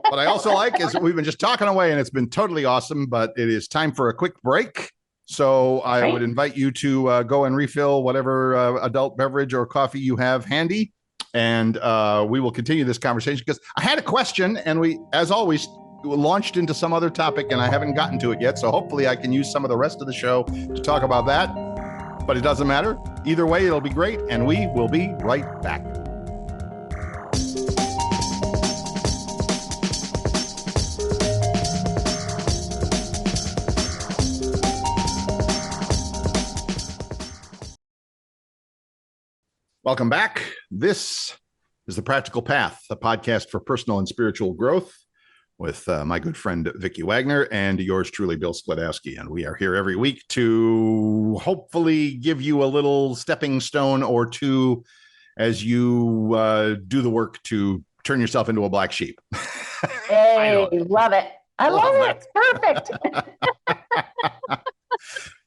Speaker 1: What I also like is we've been just talking away and it's been totally awesome, but it is time for a quick break. So I would invite you to go and refill whatever adult beverage or coffee you have handy. And we will continue this conversation because I had a question and we, as always, launched into some other topic and I haven't gotten to it yet. So hopefully I can use some of the rest of the show to talk about that. But it doesn't matter. Either way, it'll be great. And we will be right back. Welcome back. This is The Practical Path, a podcast for personal and spiritual growth with my good friend, Vicki Wagoner, and yours truly, Bill Sklodowski. And we are here every week to hopefully give you a little stepping stone or two as you do the work to turn yourself into a black sheep.
Speaker 2: Hey, love it. I love it. Perfect.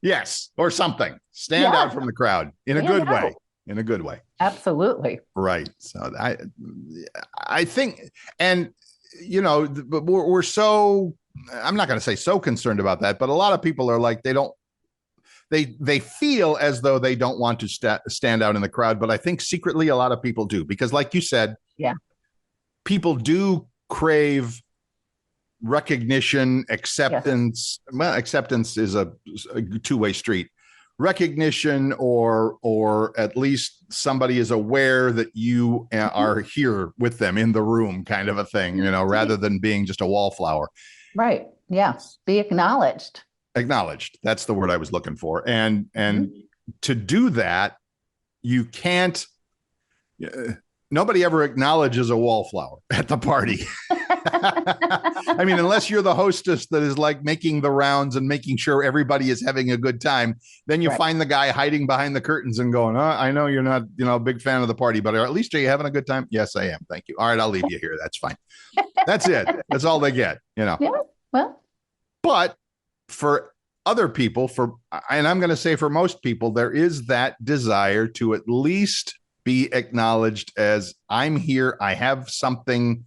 Speaker 1: Yes, or something. Stand out from the crowd in a good way. In a good way.
Speaker 2: Absolutely.
Speaker 1: Right. So I think, and we're so, I'm not going to say so concerned about that, but a lot of people are like, they feel as though they don't want to stand out in the crowd. But I think secretly a lot of people do, because like you said, people do crave recognition, acceptance. Yes. Well, acceptance is a two-way street. Recognition or at least somebody is aware that you are here with them in the room, kind of a thing, rather than being just a wallflower.
Speaker 2: Right. Yes. Be acknowledged.
Speaker 1: Acknowledged. That's the word I was looking for. And to do that, you can't, nobody ever acknowledges a wallflower at the party. I mean, unless you're the hostess that is like making the rounds and making sure everybody is having a good time, then you
Speaker 2: Right.
Speaker 1: find the guy hiding behind the curtains and going, I know you're not, a big fan of the party, but at least are you having a good time? Yes, I am. Thank you. All right, I'll leave you here. That's fine. That's it. That's all they get,
Speaker 2: Yeah. Well,
Speaker 1: But for other people, and I'm going to say for most people, there is that desire to at least be acknowledged as I'm here. I have something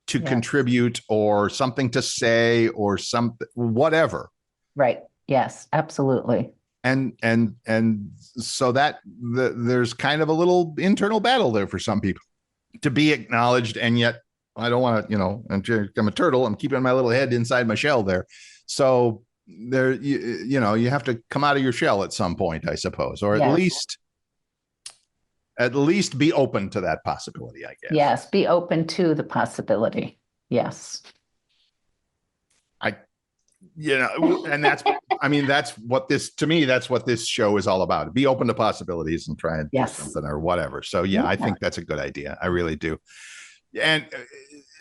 Speaker 1: to contribute or something to say or something, whatever.
Speaker 2: Right. Yes, absolutely.
Speaker 1: And so that there's kind of a little internal battle there for some people to be acknowledged. And yet I don't want to, I'm a turtle. I'm keeping my little head inside my shell there. So there, you have to come out of your shell at some point, I suppose, or at least be open to that possibility, I guess.
Speaker 2: Yes, be open to the possibility. Yes.
Speaker 1: And that's what this show is all about. Be open to possibilities and try and do something or whatever. So yeah, I think that's a good idea. I really do. And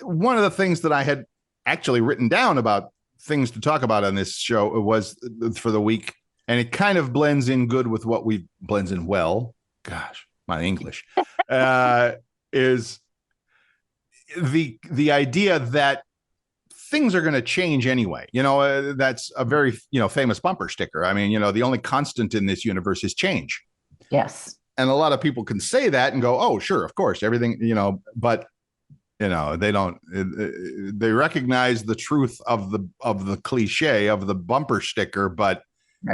Speaker 1: one of the things that I had actually written down about things to talk about on this show was for the week, and it kind of blends in well. Gosh, my English is the idea that things are going to change anyway. That's a very, famous bumper sticker. I mean, the only constant in this universe is change.
Speaker 2: Yes.
Speaker 1: And a lot of people can say that and go, oh, sure, of course, everything, but they don't, they recognize the truth of the cliche of the bumper sticker, but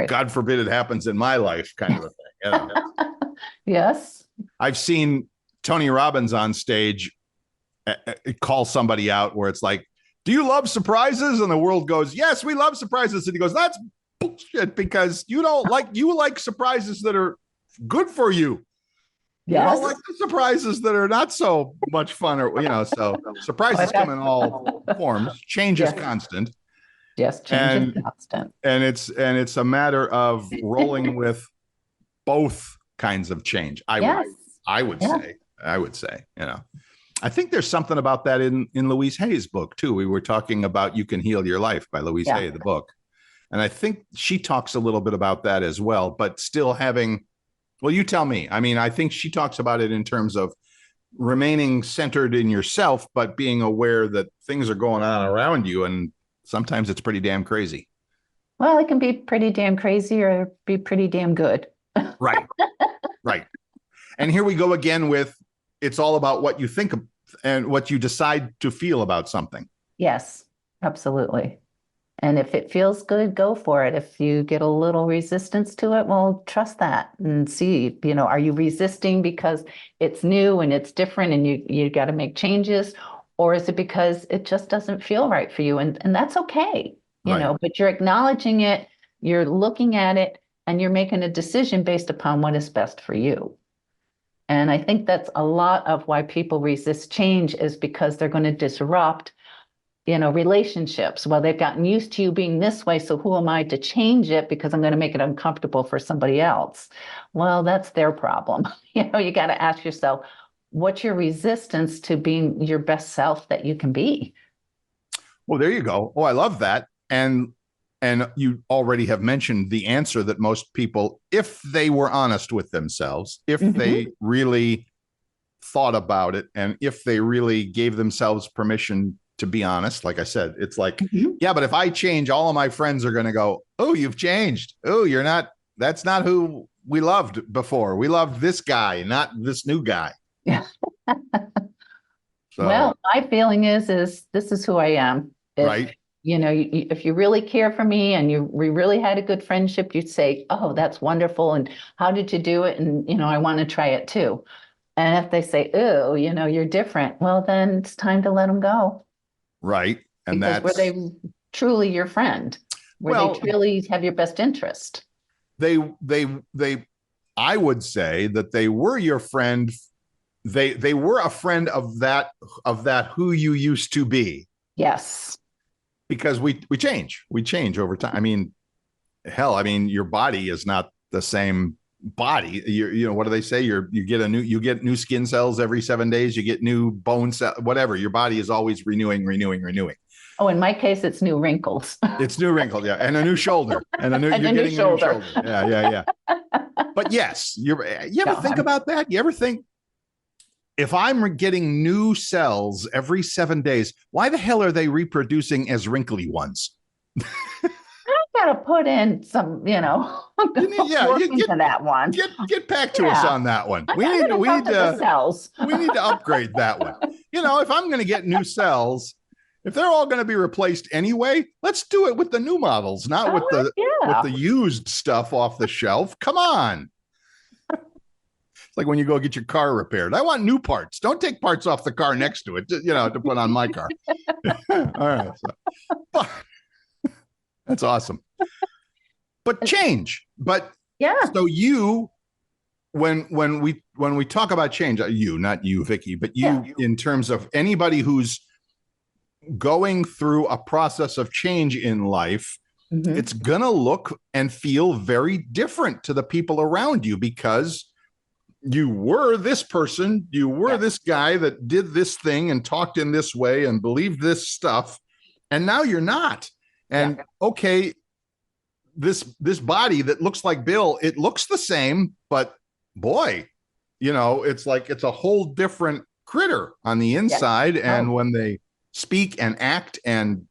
Speaker 1: God forbid it happens in my life kind of a thing.
Speaker 2: Yes.
Speaker 1: I've seen Tony Robbins on stage call somebody out where it's like, do you love surprises? And the world goes, yes, we love surprises. And he goes, that's bullshit, because you like surprises that are good for you. Yes. You don't like the surprises that are not so much fun, so surprises come in all forms. Change is constant.
Speaker 2: Yes, change is constant.
Speaker 1: And it's a matter of rolling with both kinds of change. I would say, I think there's something about that in Louise Hay's book too. We were talking about You Can Heal Your Life by Louise Hay, the book. And I think she talks a little bit about that as well, but still having, well, you tell me. I mean, I think she talks about it in terms of remaining centered in yourself, but being aware that things are going on around you. And sometimes it's pretty damn crazy.
Speaker 2: Well, it can be pretty damn crazy or be pretty damn good.
Speaker 1: Right. Right. And here we go again with, it's all about what you think and what you decide to feel about something.
Speaker 2: Yes, absolutely. And if it feels good, go for it. If you get a little resistance to it, well, trust that and see, are you resisting because it's new and it's different and you got to make changes? Or is it because it just doesn't feel right for you? And that's okay, but you're acknowledging it, you're looking at it, and you're making a decision based upon what is best for you. And I think that's a lot of why people resist change, is because they're going to disrupt, relationships. Well, they've gotten used to you being this way, so who am I to change it because I'm going to make it uncomfortable for somebody else? Well, that's their problem. You got to ask yourself, what's your resistance to being your best self that you can be?
Speaker 1: Well, there you go. Oh, I love that. And you already have mentioned the answer that most people, if they were honest with themselves, if they really thought about it, and if they really gave themselves permission to be honest, like I said, it's like, yeah, but if I change, all of my friends are going to go, oh, you've changed. Oh, you're not, that's not who we loved before. We loved this guy, not this new guy.
Speaker 2: Yeah. Well, my feeling is this is who I am.
Speaker 1: Right.
Speaker 2: If you really care for me and we really had a good friendship, you'd say, oh, that's wonderful. And how did you do it? And, I want to try it too. And if they say, oh, you're different, well, then it's time to let them go.
Speaker 1: Right. And
Speaker 2: because were they truly your friend? Were they truly have your best interest?
Speaker 1: I would say that they were your friend. They were a friend of that who you used to be.
Speaker 2: Yes.
Speaker 1: Because we change over time. I mean, hell, your body is not the same body. What do they say? You get new skin cells every 7 days. You get new bone cell, whatever. Your body is always renewing.
Speaker 2: Oh, in my case, it's new wrinkles.
Speaker 1: It's new wrinkles, yeah, and a new shoulder, and
Speaker 2: And
Speaker 1: you're
Speaker 2: a new
Speaker 1: getting a new
Speaker 2: shoulder.
Speaker 1: shoulder. Yeah. But yes, you ever think about that? You ever think, if I'm getting new cells every 7 days, why the hell are they reproducing as wrinkly ones?
Speaker 2: Gotta put in some,
Speaker 1: Yeah,
Speaker 2: work into that one.
Speaker 1: Get back to us on that one. We need
Speaker 2: the cells.
Speaker 1: we need to upgrade that one. If I'm going to get new cells, if they're all going to be replaced anyway, let's do it with the new models, not with the used stuff off the shelf. Come on. It's like when you go get your car repaired. I want new parts. Don't take parts off the car next to it, to put on my car. All right. That's awesome. But change. But
Speaker 2: yeah.
Speaker 1: So when we talk about change, not you, Vicki, but you, in terms of anybody who's going through a process of change in life, it's gonna look and feel very different to the people around you, because you were this person, you were this guy that did this thing and talked in this way and believed this stuff, and now you're not. And okay, this body that looks like Bill, it looks the same, but boy, it's like it's a whole different critter on the inside. And when they speak and act and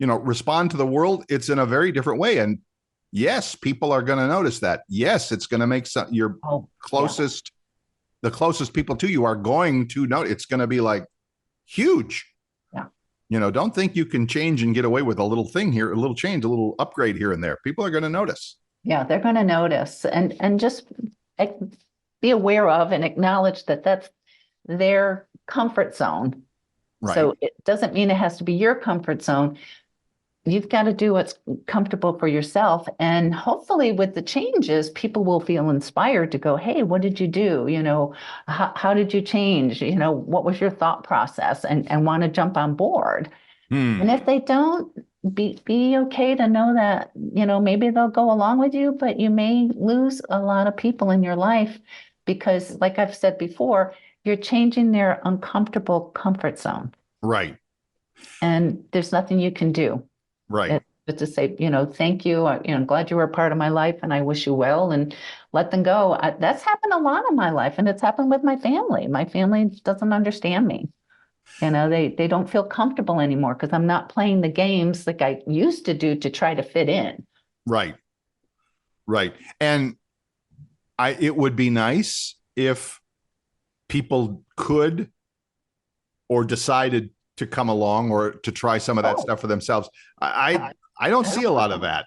Speaker 1: respond to the world, it's in a very different way. And yes, people are going to notice that. Yes, it's going to make the closest people to you are going to know. It's going to be like huge. Don't think you can change and get away with a little thing here, a little change, a little upgrade here and there. People are going to notice.
Speaker 2: Yeah, they're going to notice, and just be aware of and acknowledge that that's their comfort zone. Right. So it doesn't mean it has to be your comfort zone. You've got to do what's comfortable for yourself. And hopefully with the changes, people will feel inspired to go, hey, what did you do? How did you change? What was your thought process? And want to jump on board. And if they don't, be okay to know that, maybe they'll go along with you, but you may lose a lot of people in your life because, like I've said before, you're changing their uncomfortable comfort zone.
Speaker 1: Right.
Speaker 2: And there's nothing you can do.
Speaker 1: Right.
Speaker 2: But to say, thank you. I'm glad you were a part of my life and I wish you well, and let them go. That's happened a lot in my life, and it's happened with my family. My family doesn't understand me. They don't feel comfortable anymore because I'm not playing the games like I used to do to try to fit in.
Speaker 1: Right. Right. And it would be nice if people could or decided to come along or to try some of that stuff for themselves. I don't see a lot of that.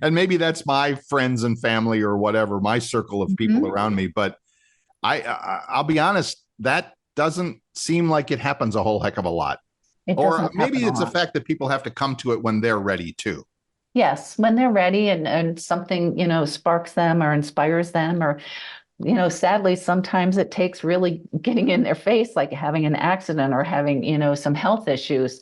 Speaker 1: And maybe that's my friends and family or whatever, my circle of people around me. But I'll be honest, that doesn't seem like it happens a whole heck of a lot. Or maybe it's the fact that people have to come to it when they're ready too.
Speaker 2: Yes, when they're ready and something, sparks them or inspires them, or sadly, sometimes it takes really getting in their face, like having an accident or having, some health issues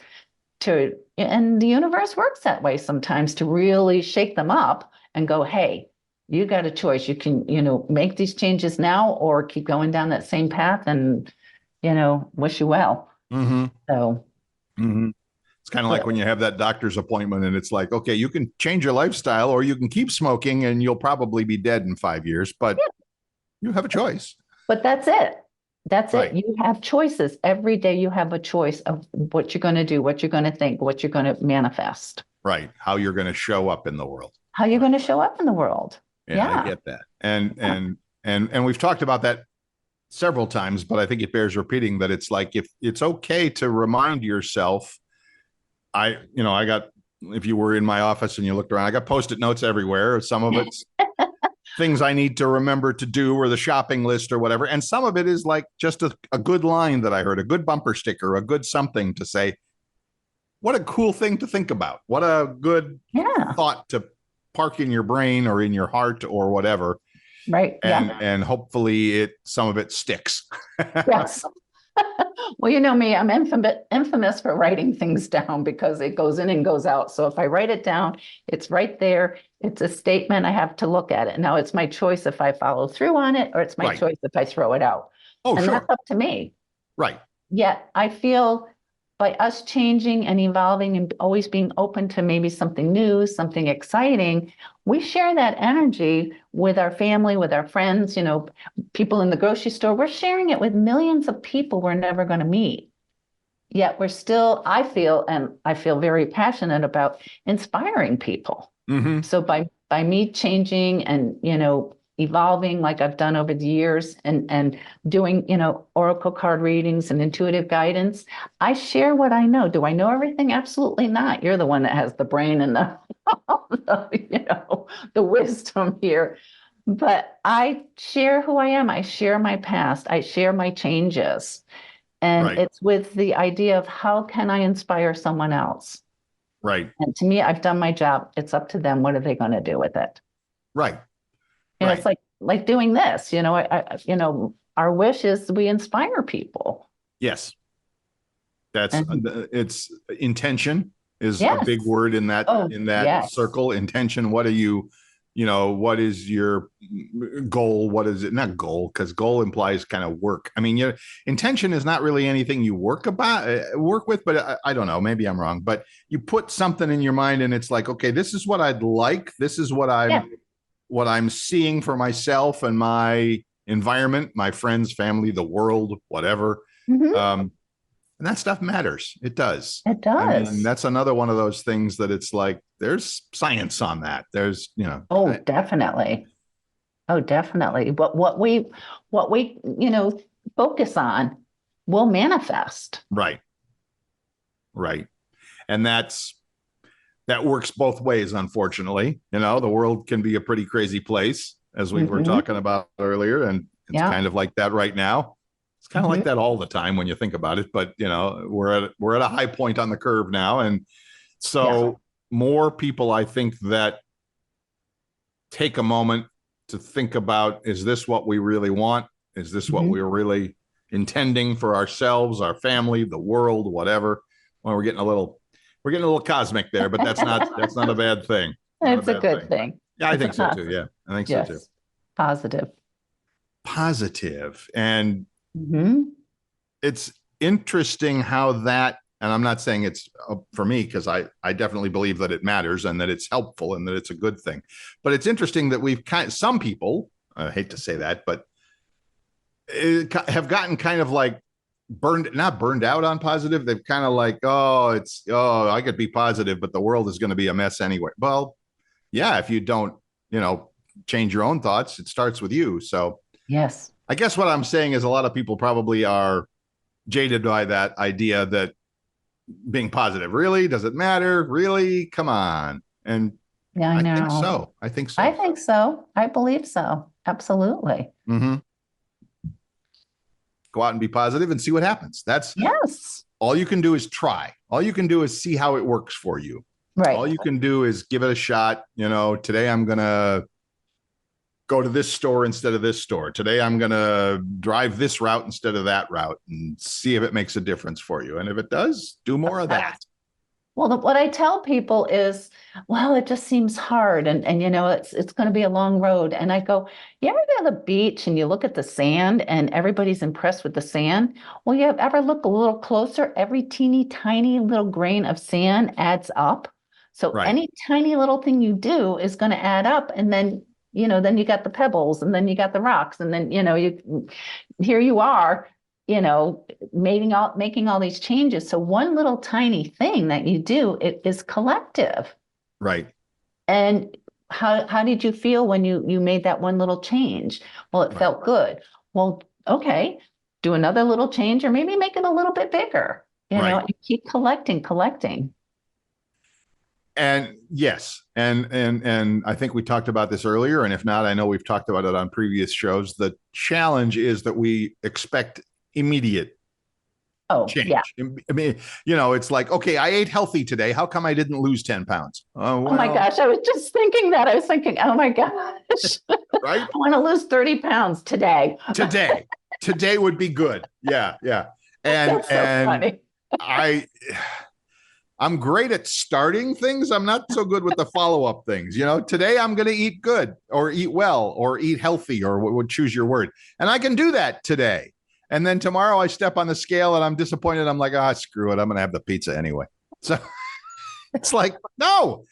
Speaker 2: and the universe works that way sometimes, to really shake them up and go, hey, you got a choice. You can, make these changes now or keep going down that same path and, wish you well. So.
Speaker 1: It's kind of like when you have that doctor's appointment and it's like, okay, you can change your lifestyle or you can keep smoking and you'll probably be dead in 5 years, but you have a choice.
Speaker 2: But that's it. That's right. It. You have choices. Every day you have a choice of what you're going to do, what you're going to think, what you're going to manifest.
Speaker 1: Right. How you're going to show up in the world.
Speaker 2: How you're going to show up in the world.
Speaker 1: Yeah, I get that. And we've talked about that several times, but I think it bears repeating that it's like, if it's okay to remind yourself, if you were in my office and you looked around, I got Post-it notes everywhere. Some of it's things I need to remember to do, or the shopping list or whatever. And some of it is like just a good line that I heard, a good bumper sticker, a good something to say. What a cool thing to think about. What a good thought to park in your brain or in your heart or whatever.
Speaker 2: Right.
Speaker 1: And hopefully some of it sticks.
Speaker 2: Yes. Well, you know me, I'm infamous for writing things down because it goes in and goes out. So if I write it down, it's right there. It's a statement. I have to look at it. Now it's my choice if I follow through on it or it's my
Speaker 1: Right.
Speaker 2: choice if I throw it out.
Speaker 1: Oh,
Speaker 2: And that's
Speaker 1: sure.
Speaker 2: up to me.
Speaker 1: Right.
Speaker 2: Yet I feel by us changing and evolving and always being open to maybe something new, something exciting, we share that energy with our family, with our friends, people in the grocery store. We're sharing it with millions of people we're never going to meet. Yet we're still, I feel very passionate about inspiring people.
Speaker 1: Mm-hmm.
Speaker 2: So by me changing and evolving like I've done over the years and doing oracle card readings and intuitive guidance, I share what I know. Do I know everything? Absolutely not. You're the one that has the brain and the wisdom here. But I share who I am. I share my past. I share my changes. And
Speaker 1: Right.
Speaker 2: it's with the idea of how can I inspire someone else?
Speaker 1: Right.
Speaker 2: And to me, I've done my job. It's up to them. What are they going to do with it?
Speaker 1: Right.
Speaker 2: It's like doing this. Our wish is we inspire people.
Speaker 1: Yes. That's
Speaker 2: And
Speaker 1: it's intention is a
Speaker 2: yes.
Speaker 1: big word in that
Speaker 2: Yes.
Speaker 1: circle. Intention. What are you, what is your goal? What is it? Not goal, because goal implies kind of work. I mean, intention is not really anything you work with, but I don't know. Maybe I'm wrong. But you put something in your mind, and it's like, okay, this is what I'd like. This is what I'm seeing for myself and my environment, my friends, family, the world, whatever.
Speaker 2: Mm-hmm.
Speaker 1: And that stuff matters. It does.
Speaker 2: It
Speaker 1: I mean,
Speaker 2: does.
Speaker 1: that's another one of those things that it's like, there's science on that. There's,
Speaker 2: Oh, definitely. Oh, definitely. But what we focus on will manifest.
Speaker 1: right. Right. And that works both ways, unfortunately. The world can be a pretty crazy place, as we were talking about earlier. And it's kind of like that right now. It's kind of like that all the time when you think about it, but we're at a high point on the curve now. And so more people, I think, that take a moment to think about, is this what we really want? Is this what we're really intending for ourselves, our family, the world, whatever? Well, we're getting a little cosmic there, but that's not a bad thing.
Speaker 2: It's a good thing.
Speaker 1: Yeah, I think so too. Yeah, I think so too. Positive. And it's interesting how that, and I'm not saying it's for me, because I definitely believe that it matters and that it's helpful and that it's a good thing. But it's interesting that some people, I hate to say that, but have gotten kind of like not burned out on positive. They've kind of like, I could be positive, but the world is going to be a mess anyway. Well, yeah, if you don't, change your own thoughts, it starts with you. So
Speaker 2: yes,
Speaker 1: I guess what I'm saying is a lot of people probably are jaded by that idea that being positive, really, does it matter? Really? Come on. And
Speaker 2: yeah, I know.
Speaker 1: think so. I think so.
Speaker 2: I think so. I believe so. Absolutely.
Speaker 1: Mm-hmm. Go out and be positive and see what happens. That's all you can do is try. All you can do is see how it works for you.
Speaker 2: Right.
Speaker 1: All you can do is give it a shot. Today I'm going to go to this store instead of this store. Today I'm going to drive this route instead of that route and see if it makes a difference for you. And if it does, do more of that.
Speaker 2: Well, what I tell people is, well, it just seems hard and it's going to be a long road. And I go, you ever go to the beach and you look at the sand and everybody's impressed with the sand? Well, you ever look a little closer? Every teeny tiny little grain of sand adds up. So any tiny little thing you do is going to add up. And then, then you got the pebbles and then you got the rocks. And then, here you are, making all these changes. So one little tiny thing that you do, it is collective.
Speaker 1: Right.
Speaker 2: And how did you feel when you made that one little change? Well, it felt good. Well, okay, do another little change or maybe make it a little bit bigger, and keep collecting.
Speaker 1: And yes, and I think we talked about this earlier, and if not, I know we've talked about it on previous shows. The challenge is that we expect immediate change.
Speaker 2: Yeah.
Speaker 1: I mean, it's like, okay, I ate healthy today. How come I didn't lose 10 pounds?
Speaker 2: Oh my gosh, I was just thinking that. I was thinking, oh my gosh,
Speaker 1: right?
Speaker 2: I want to lose 30 pounds today.
Speaker 1: Today would be good. Yeah. And
Speaker 2: That's so funny.
Speaker 1: I I'm great at starting things. I'm not so good with the follow-up things. Today I'm going to eat good or eat well or eat healthy or would choose your word. And I can do that today. And then tomorrow I step on the scale and I'm disappointed. I'm like, screw it. I'm going to have the pizza anyway. So it's like, no,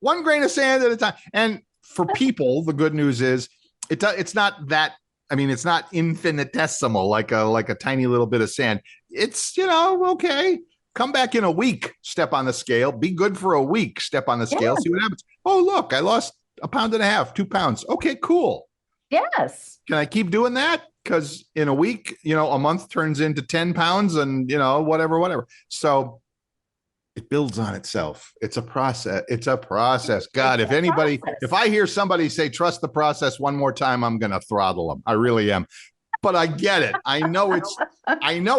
Speaker 1: one grain of sand at a time. And for people, the good news is it's not that. I mean, it's not infinitesimal like a tiny little bit of sand. It's, okay. Come back in a week, step on the scale, be good for a week, step on the scale, see what happens. Oh, look, I lost 1.5 pounds, 2 pounds. Okay, cool.
Speaker 2: Yes.
Speaker 1: Can I keep doing that? Because in a week, a month turns into 10 pounds and, whatever. So it builds on itself. It's a process. God, if I hear somebody say, trust the process one more time, I'm going to throttle them. I really am. But I get it. I know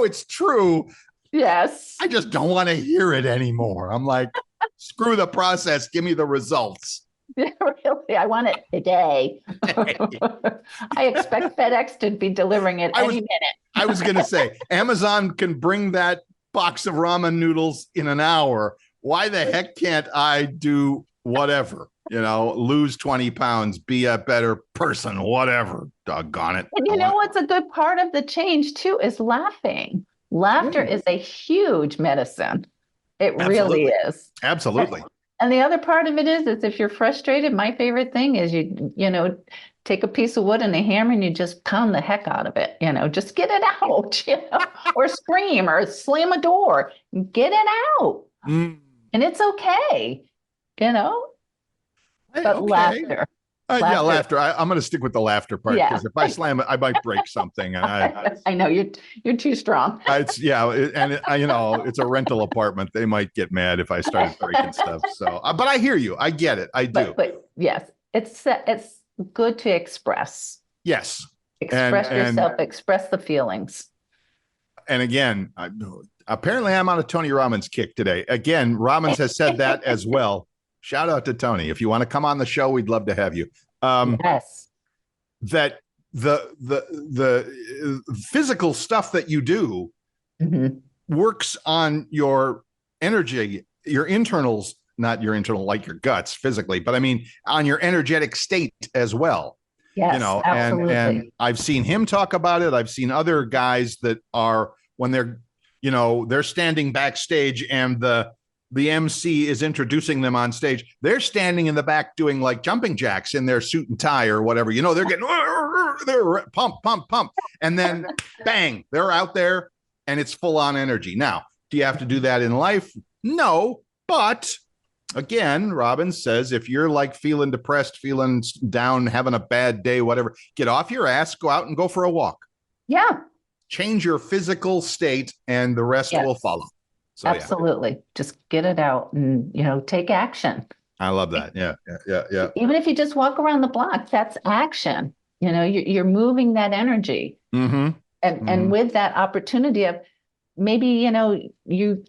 Speaker 1: it's true.
Speaker 2: Yes.
Speaker 1: I just don't want to hear it anymore. I'm like, screw the process. Give me the results.
Speaker 2: Yeah, really. I want it today. I expect FedEx to be delivering it any minute.
Speaker 1: I was going to say, Amazon can bring that box of ramen noodles in an hour. Why the heck can't I do whatever? Lose 20 pounds, be a better person, whatever. Doggone it.
Speaker 2: And what's a good part of the change too is laughing. Laughter is a huge medicine. It really is.
Speaker 1: Absolutely.
Speaker 2: And the other part of it is if you're frustrated, my favorite thing is you take a piece of wood and a hammer and you just pound the heck out of it, just get it out, or scream or slam a door, get it out. And it's okay, but
Speaker 1: okay.
Speaker 2: Laughter.
Speaker 1: Yeah, laughter. I'm going to stick with the laughter part because if I slam it, I might break something. And
Speaker 2: I know you're too strong.
Speaker 1: It's a rental apartment. They might get mad if I started breaking stuff. So, but I hear you. I get it. I do.
Speaker 2: But yes, it's good to express.
Speaker 1: Yes.
Speaker 2: Express yourself. Express the feelings.
Speaker 1: And again, apparently I'm on a Tony Robbins kick today. Again, Robbins has said that as well. Shout out to Tony. If you want to come on the show, we'd love to have you.
Speaker 2: Yes.
Speaker 1: That the physical stuff that you do works on your energy, your internals, not your internal like your guts physically, but I mean on your energetic state as well.
Speaker 2: Yes, absolutely.
Speaker 1: And I've seen him talk about it. I've seen other guys that are when they're standing backstage and the MC is introducing them on stage. They're standing in the back doing like jumping jacks in their suit and tie or whatever. They're getting they're pump. And then bang, they're out there and it's full on energy. Now, do you have to do that in life? No. But again, Robbins says if you're like feeling depressed, feeling down, having a bad day, whatever, get off your ass, go out and go for a walk.
Speaker 2: Yeah. Change
Speaker 1: your physical state and the rest will follow. So,
Speaker 2: absolutely. Yeah. Just get it out and, take action.
Speaker 1: I love that. Yeah.
Speaker 2: Even if you just walk around the block, that's action. You're moving that energy. And with that opportunity of maybe, you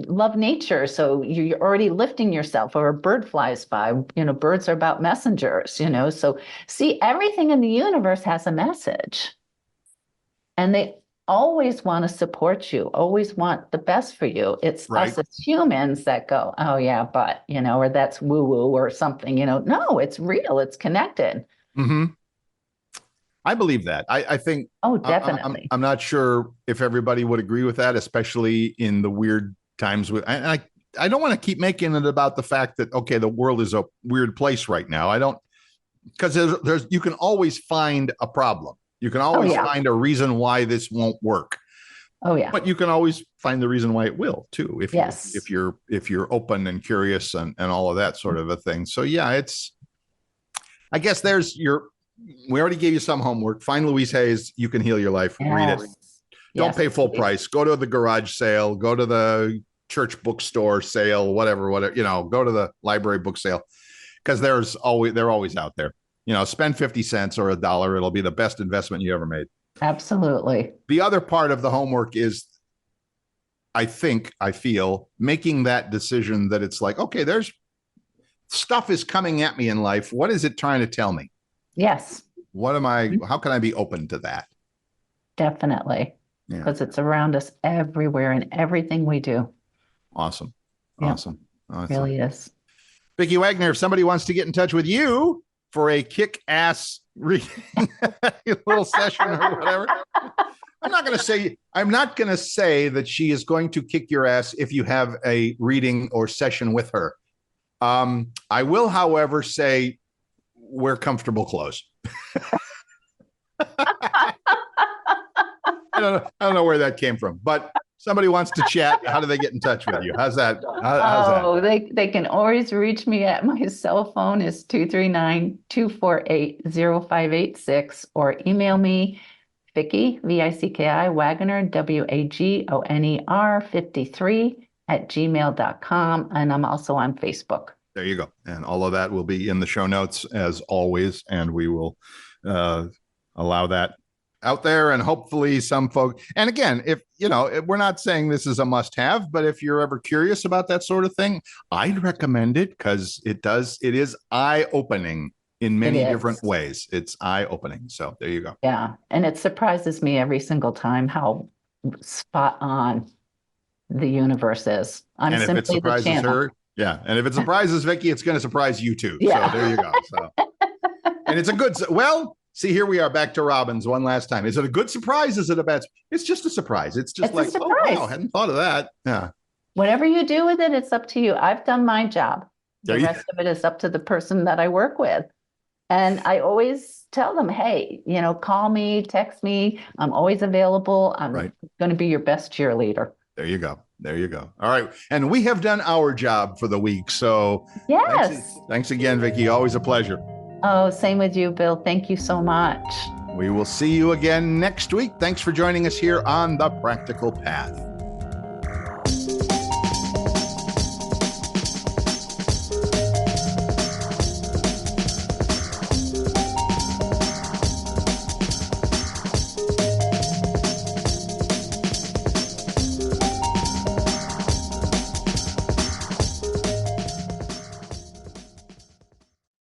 Speaker 2: love nature. So you're already lifting yourself or a bird flies by, birds are about messengers, so see, everything in the universe has a message and they always want to support you, always want the best for you. It's us as humans that go, oh yeah, but, or that's woo woo or something, no, it's real. It's connected.
Speaker 1: I believe that. I think,
Speaker 2: oh, definitely.
Speaker 1: I'm not sure if everybody would agree with that, especially in the weird times I don't want to keep making it about the fact that, okay, the world is a weird place right now. I don't, because there's you can always find a problem. You can always find a reason why this won't work.
Speaker 2: Oh yeah.
Speaker 1: But you can always find the reason why it will too, if you're open and curious and all of that sort of a thing. So yeah, I guess we already gave you some homework. Find Louise Hayes, You Can Heal Your Life. Read it. Don't pay full price. Go to the garage sale, go to the church bookstore sale, whatever, go to the library book sale. Because they're always out there. Spend 50 cents or $1. It'll be the best investment you ever made.
Speaker 2: Absolutely.
Speaker 1: The other part of the homework is, I feel, making that decision that it's like, okay, there's stuff is coming at me in life. What is it trying to tell me?
Speaker 2: Yes.
Speaker 1: How can I be open to that?
Speaker 2: Definitely. because it's around us everywhere in everything we do.
Speaker 1: Awesome.
Speaker 2: Yeah,
Speaker 1: Awesome.
Speaker 2: really is.
Speaker 1: Vicki Wagoner, if somebody wants to get in touch with you for a kick-ass reading little session or whatever, I'm not going to say that she is going to kick your ass if you have a reading or session with her. I will, however, say wear comfortable clothes. I don't know where that came from, but somebody wants to chat. How do they get in touch with you? How's that? How's
Speaker 2: that? They can always reach me at my cell phone is 239-248-0586 or email me Vicki, Vicki Wagoner, Wagoner 53 @gmail.com. And I'm also on Facebook.
Speaker 1: There you go. And all of that will be in the show notes as always. And we will allow that out there, and hopefully some folk. And again, if we're not saying this is a must have, but if you're ever curious about that sort of thing, I'd recommend it because it is eye opening in many different ways. It's eye opening. So there you go.
Speaker 2: Yeah. And it surprises me every single time how spot on the universe is. I'm
Speaker 1: and if it surprises her, yeah. And if it surprises Vicki, it's going to surprise you too. Yeah. So there you go. So, and it's a good, see, here we are back to Robbins one last time. Is it a good surprise? Is it a bad? It's just a surprise. It's just like, oh, wow, I hadn't thought of that. Yeah.
Speaker 2: Whatever you do with it, it's up to you. I've done my job. The rest of it is up to the person that I work with. And I always tell them, hey, call me, text me. I'm always available. I'm going to be your best cheerleader.
Speaker 1: There you go. There you go. All right. And we have done our job for the week. So
Speaker 2: yes.
Speaker 1: Thanks again, Vicki. Always a pleasure.
Speaker 2: Oh, same with you, Bill. Thank you so much.
Speaker 1: We will see you again next week. Thanks for joining us here on The Practical Path.